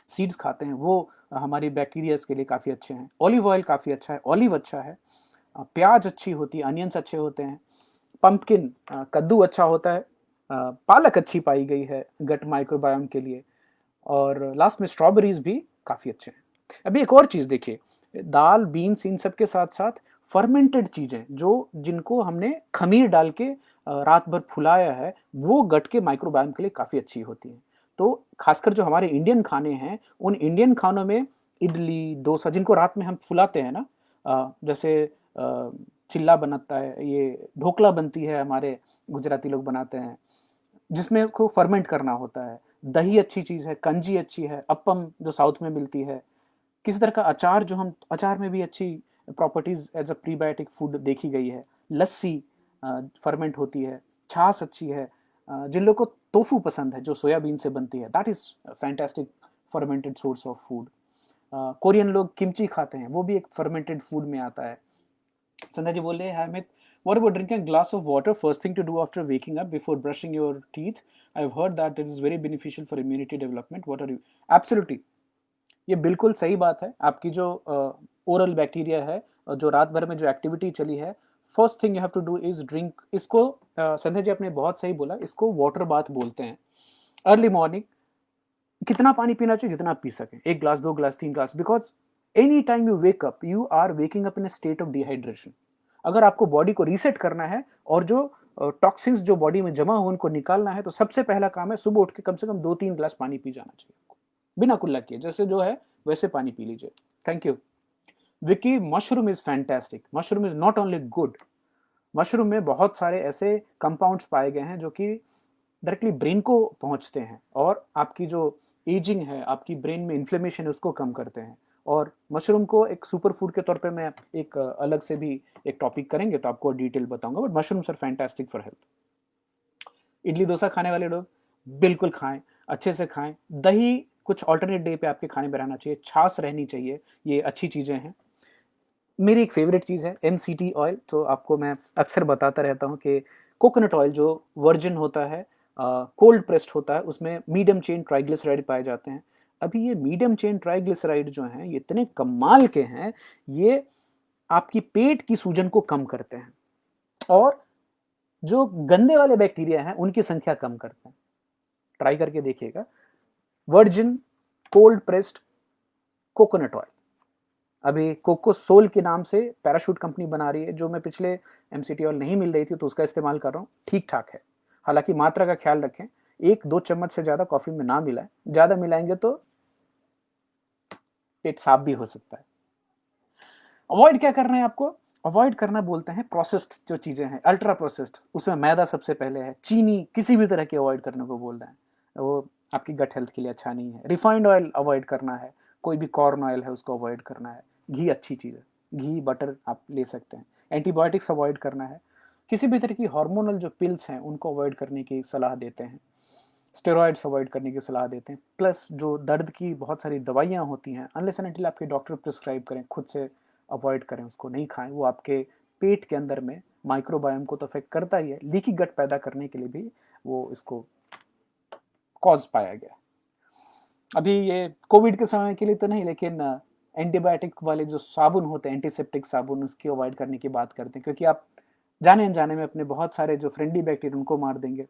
सीड्स खाते हैं, वो हमारी बैक्टीरियाज के लिए काफ़ी अच्छे हैं। ऑलिव ऑयल काफ़ी अच्छा है, ऑलिव अच्छा है, प्याज अच्छी होती है, अनियंस अच्छे होते हैं, पंपकिन, कद्दू अच्छा होता है, पालक अच्छी पाई गई है गट माइक्रोबायोम के लिए, और लास्ट में स्ट्रॉबेरीज भी काफ़ी अच्छे हैं। अभी एक और चीज़ देखिए, दाल, बीन्स, इन सब के साथ साथ फर्मेंटेड चीज़ें जो जिनको हमने खमीर डाल के रात भर फुलाया है, वो गट के माइक्रोबायोम के लिए काफ़ी अच्छी होती है। तो खासकर जो हमारे इंडियन खाने हैं, उन इंडियन खानों में इडली, डोसा जिनको रात में हम फुलाते हैं ना, जैसे चिल्ला बनता है, ये ढोकला बनती है, हमारे गुजराती लोग बनाते हैं, जिसमें उसको फर्मेंट करना होता है। दही अच्छी चीज़ है, कंजी अच्छी है, अप्पम जो साउथ में मिलती है, किसी तरह का अचार, जो हम अचार में भी अच्छी properties as a prebiotic food देखी गई है। लस्सी फर्मेंट होती है, छाछ अच्छी है। जिन लोगों को टोफू पसंद है जो सोयाबीन से बनती है, that is fantastic fermented source of food. Korean लोग किमची खाते हैं, वो भी एक फर्मेंटेड फूड में आता है। संध्या जी बोल रहे हैं, Hamid, what about drinking a glass of water first thing to do after waking up before brushing your teeth? I've heard that it is very beneficial for immunity development. What are you? Absolutely. ये बिल्कुल सही बात है। आपकी जो ओरल बैक्टीरिया है, जो रात भर में जो एक्टिविटी चली है, first thing you have to do is drink इसको। संध्या जी आपने बहुत सही बोला, इसको वाटर बाथ बोलते हैं। अर्ली मॉर्निंग कितना पानी पीना चाहिए? जितना आप पी सकें, 1 glass, 2 glass, 3 glass, because any time you wake up, you are waking up in a state of dehydration. अगर आपको बॉडी को रीसेट करना है और जो टॉक्सिन्स जो बॉडी में जमा हो उनको निकालना है, तो सबसे पहला काम है सुबह उठ के कम से कम 2-3 ग्लास पानी पी जाना चाहिए आपको, बिना कुल्ला किए, जैसे जो है वैसे पानी पी लीजिए। Thank you Vicky. Mushroom is fantastic. Mushroom is not only good, mushroom में बहुत सारे ऐसे कंपाउंड्स पाए गए हैं जो कि डायरेक्टली ब्रेन को पहुंचते हैं और आपकी जो एजिंग है, आपकी ब्रेन में इन्फ्लेमेशन है, उसको कम करते हैं। और मशरूम को एक सुपर फूड के तौर पे मैं एक अलग से भी एक टॉपिक करेंगे तो आपको डिटेल बताऊंगा, but mushrooms are fantastic for health. Idli dosa खाने वाले लोग बिल्कुल खाएं, अच्छे से खाएं। दही कुछ ऑल्टरनेट डे पे आपके खाने में रहना चाहिए, छाछ रहनी चाहिए, ये अच्छी चीज़ें हैं। मेरी एक फेवरेट चीज़ है MCT ऑयल, तो आपको मैं अक्सर बताता रहता हूँ कि कोकोनट ऑयल जो वर्जिन होता है, कोल्ड प्रेस्ड होता है, उसमें मीडियम चेन ट्राइग्लिसराइड पाए जाते हैं। अभी ये मीडियम चेन ट्राइग्लिसराइड जो हैं, ये इतने कमाल के हैं, ये आपकी पेट की सूजन को कम करते हैं और जो गंदे वाले बैक्टीरिया हैं उनकी संख्या कम करते हैं। ट्राई करके देखिएगा, virgin cold pressed coconut oil. अभी कोको सोल के नाम से पैराशूट कंपनी बना रही है, जो मैं पिछले MCT ऑयल नहीं मिल रही थी तो उसका इस्तेमाल कर रहा हूँ, ठीक ठाक है। हालांकि मात्रा का ख्याल रखें, 1-2 चम्मच से ज़्यादा कॉफ़ी में ना मिलाएं, ज़्यादा मिलाएंगे तो पेट साफ भी हो सकता है। अवॉइड क्या करना है आपको? अवॉइड करना बोलते हैं प्रोसेस्ड जो चीज़ें हैं, अल्ट्रा प्रोसेस्ड, उसमें मैदा सबसे पहले है, चीनी किसी भी तरह की अवॉइड करने को बोल रहे हैं, वो आपकी गट हेल्थ के लिए अच्छा नहीं है। रिफाइंड ऑयल अवॉइड करना है, कोई भी कॉर्न ऑयल है उसको अवॉइड करना है। घी अच्छी चीज़ है, घी बटर आप ले सकते हैं। एंटीबायोटिक्स अवॉइड करना है, किसी भी तरह की हार्मोनल जो पिल्स हैं उनको अवॉइड करने की सलाह देते हैं। स्टेरॉइड्स अवॉइड करने की सलाह देते हैं। प्लस जो दर्द की बहुत सारी दवाइयाँ होती हैं, अनलेस एंड अनटिल आपके डॉक्टर प्रिस्क्राइब करें, खुद से अवॉइड करें, उसको नहीं खाएं। वो आपके पेट के अंदर में माइक्रोबायोम को तो अफेक्ट करता ही है, लीकी गट पैदा करने के लिए भी वो इसको कॉज पाया गया। अभी ये कोविड के समय के लिए तो नहीं, लेकिन एंटीबायोटिक वाले जो साबुन होते हैं, एंटीसेप्टिक साबुन, उसकी अवॉइड करने की बात करते हैं, क्योंकि आप जाने अनजाने में अपने बहुत सारे जो फ्रेंडली बैक्टीरिया उनको मार देंगे।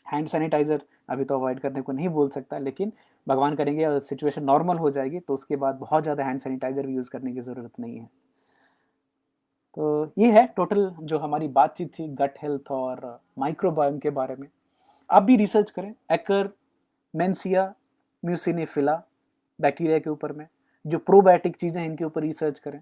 हैंड सैनिटाइजर अभी तो अवॉइड करने को नहीं बोल सकता, लेकिन भगवान करेंगे और सिचुएशन नॉर्मल हो जाएगी तो उसके बाद बहुत ज़्यादा हैंड सैनिटाइजर भी यूज़ करने की ज़रूरत नहीं है। तो ये है टोटल जो हमारी बातचीत थी गट हेल्थ और माइक्रोबायोम के बारे में। आप भी रिसर्च करें, एकर मेंसिया म्यूसिनेफिला बैक्टीरिया के ऊपर में, जो प्रोबायोटिक चीज़ें हैं इनके ऊपर रिसर्च करें,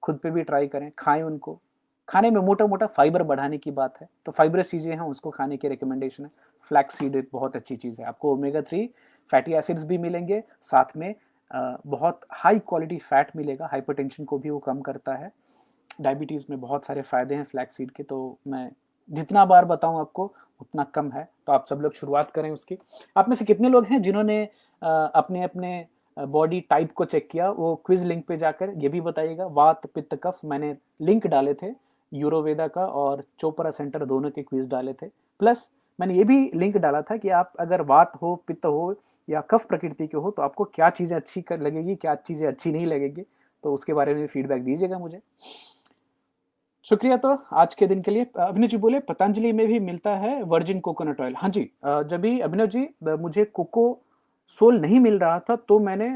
खुद पे भी ट्राई करें, खाएं उनको। खाने में मोटा मोटा फाइबर बढ़ाने की बात है, तो फाइबरस चीज़ें हैं उसको खाने की रिकमेंडेशन है। फ्लैक्स सीड एक बहुत अच्छी चीज़ है, आपको ओमेगा 3 फैटी एसिड्स भी मिलेंगे, साथ में बहुत हाई क्वालिटी फैट मिलेगा, हाइपरटेंशन को भी वो कम करता है। डायबिटीज़ में बहुत सारे फ़ायदे हैं फ्लैक्स सीड के, तो मैं जितना बार बताऊं आपको उतना कम है, तो आप सब लोग शुरुआत करें उसकी। आप में से कितने लोग हैं जिन्होंने अपने अपने बॉडी टाइप को चेक किया? वो क्विज लिंक पे जाकर ये भी बताइएगा। वात पित्त कफ मैंने लिंक डाले थे, यूरोवेदा का और चोपड़ा सेंटर दोनों के क्विज डाले थे। प्लस मैंने ये भी लिंक डाला था कि आप अगर वात हो, पित्त हो या कफ प्रकृति के हो तो आपको क्या चीज़ें अच्छी लगेगी, क्या चीज़ें अच्छी नहीं लगेगी, तो उसके बारे में फीडबैक दीजिएगा मुझे। शुक्रिया। तो आज के दिन के लिए अभिनव जी बोले पतंजलि में भी मिलता है वर्जिन कोकोनट ऑयल। हाँ जी, जब भी अभिनव जी मुझे कोको सोल नहीं मिल रहा था तो मैंने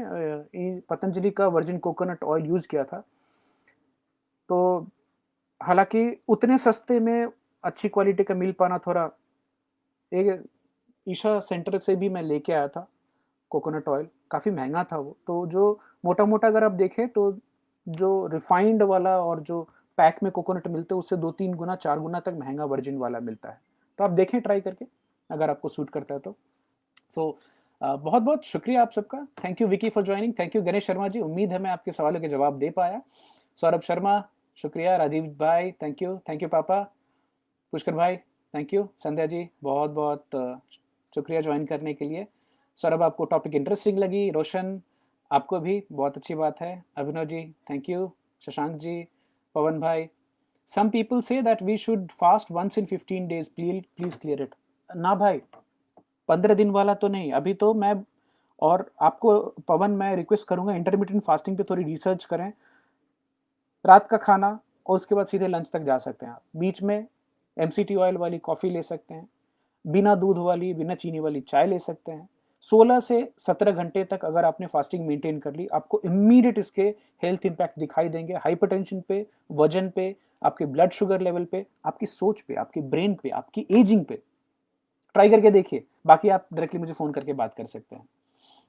पतंजलि का वर्जिन कोकोनट ऑयल यूज किया था। तो हालांकि उतने सस्ते में अच्छी क्वालिटी का मिल पाना थोड़ा, एक ईशा सेंटर से भी मैं लेके आया था कोकोनट ऑयल, काफ़ी महंगा था वो। तो जो मोटा मोटा अगर आप देखें तो जो रिफाइंड वाला और जो पैक में कोकोनट मिलते हैं उससे 2-3 गुना 4 गुना तक महंगा वर्जिन वाला मिलता है। तो आप देखें ट्राई करके, अगर आपको सूट करता है तो। सो बहुत बहुत शुक्रिया आप सबका। Thank you Vicky for joining, thank you Ganesh Sharma ji, उम्मीद है मैं आपके सवालों के जवाब दे पाया। सौरभ शर्मा शुक्रिया, राजीव भाई थैंक यू पापा, पुष्कर भाई थैंक यू, संध्या जी बहुत बहुत शुक्रिया ज्वाइन करने के लिए। सौरभ आपको टॉपिक इंटरेस्टिंग लगी, रोशन आपको भी बहुत अच्छी बात है, अभिनव जी थैंक यू, शशांक जी, पवन भाई। Some people say that we should fast once in 15 days, please please clear it. ना भाई, 15 दिन वाला तो नहीं अभी तो मैं, और आपको पवन मैं रिक्वेस्ट करूंगा इंटरमीडिएट फास्टिंग पे थोड़ी रिसर्च करें। रात का खाना और उसके बाद सीधे लंच तक जा सकते हैं आप, बीच में एमसीटी ऑयल वाली कॉफ़ी ले सकते हैं, बिना दूध वाली बिना चीनी वाली चाय ले सकते हैं। 16 से 17 घंटे तक अगर आपने फास्टिंग मेंटेन कर ली, आपको इमीडिएट इसके हेल्थ इंपैक्ट दिखाई देंगे, हाइपरटेंशन पे, वजन पे, आपके ब्लड शुगर लेवल पे, आपकी सोच पे, आपकी ब्रेन पे, आपकी एजिंग पे। ट्राई करके देखिए, बाकी आप डायरेक्टली मुझे फ़ोन करके बात कर सकते हैं।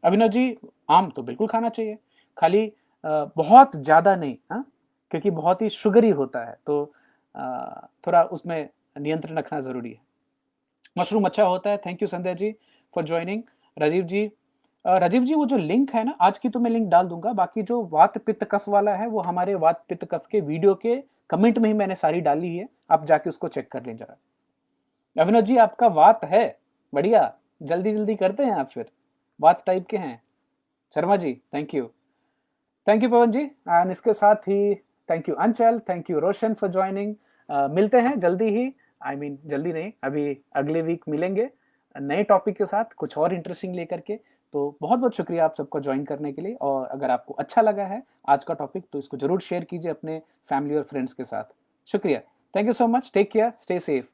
अभिनव जी, आम तो बिल्कुल खाना चाहिए, खाली बहुत ज़्यादा नहीं, हाँ, क्योंकि बहुत ही शुगरी होता है, तो थोड़ा उसमें नियंत्रण रखना ज़रूरी है। मशरूम अच्छा होता है, thank you Sandhya ji for joining. Rajeev ji वो जो लिंक है ना, आज की तो मैं लिंक डाल दूंगा, बाकी जो वात पित्त कफ वाला है वो हमारे वात पित्त कफ के वीडियो के कमेंट में ही मैंने सारी डाली है, आप जाके उसको चेक कर लें जरा। अविनाश जी आपका वात है, बढ़िया, जल्दी जल्दी करते हैं आप फिर, वात टाइप के हैं। Sharma ji thank you Pawan ji, and इसके साथ ही thank you Anchal, thank you Roshan for joining. मिलते हैं जल्दी ही, आई मीन जल्दी नहीं, अभी अगले वीक मिलेंगे नए टॉपिक के साथ, कुछ और इंटरेस्टिंग लेकर के। तो बहुत बहुत शुक्रिया आप सबको ज्वाइन करने के लिए, और अगर आपको अच्छा लगा है आज का टॉपिक तो इसको जरूर शेयर कीजिए अपने फैमिली और फ्रेंड्स के साथ। शुक्रिया, thank you so much, take care, stay safe.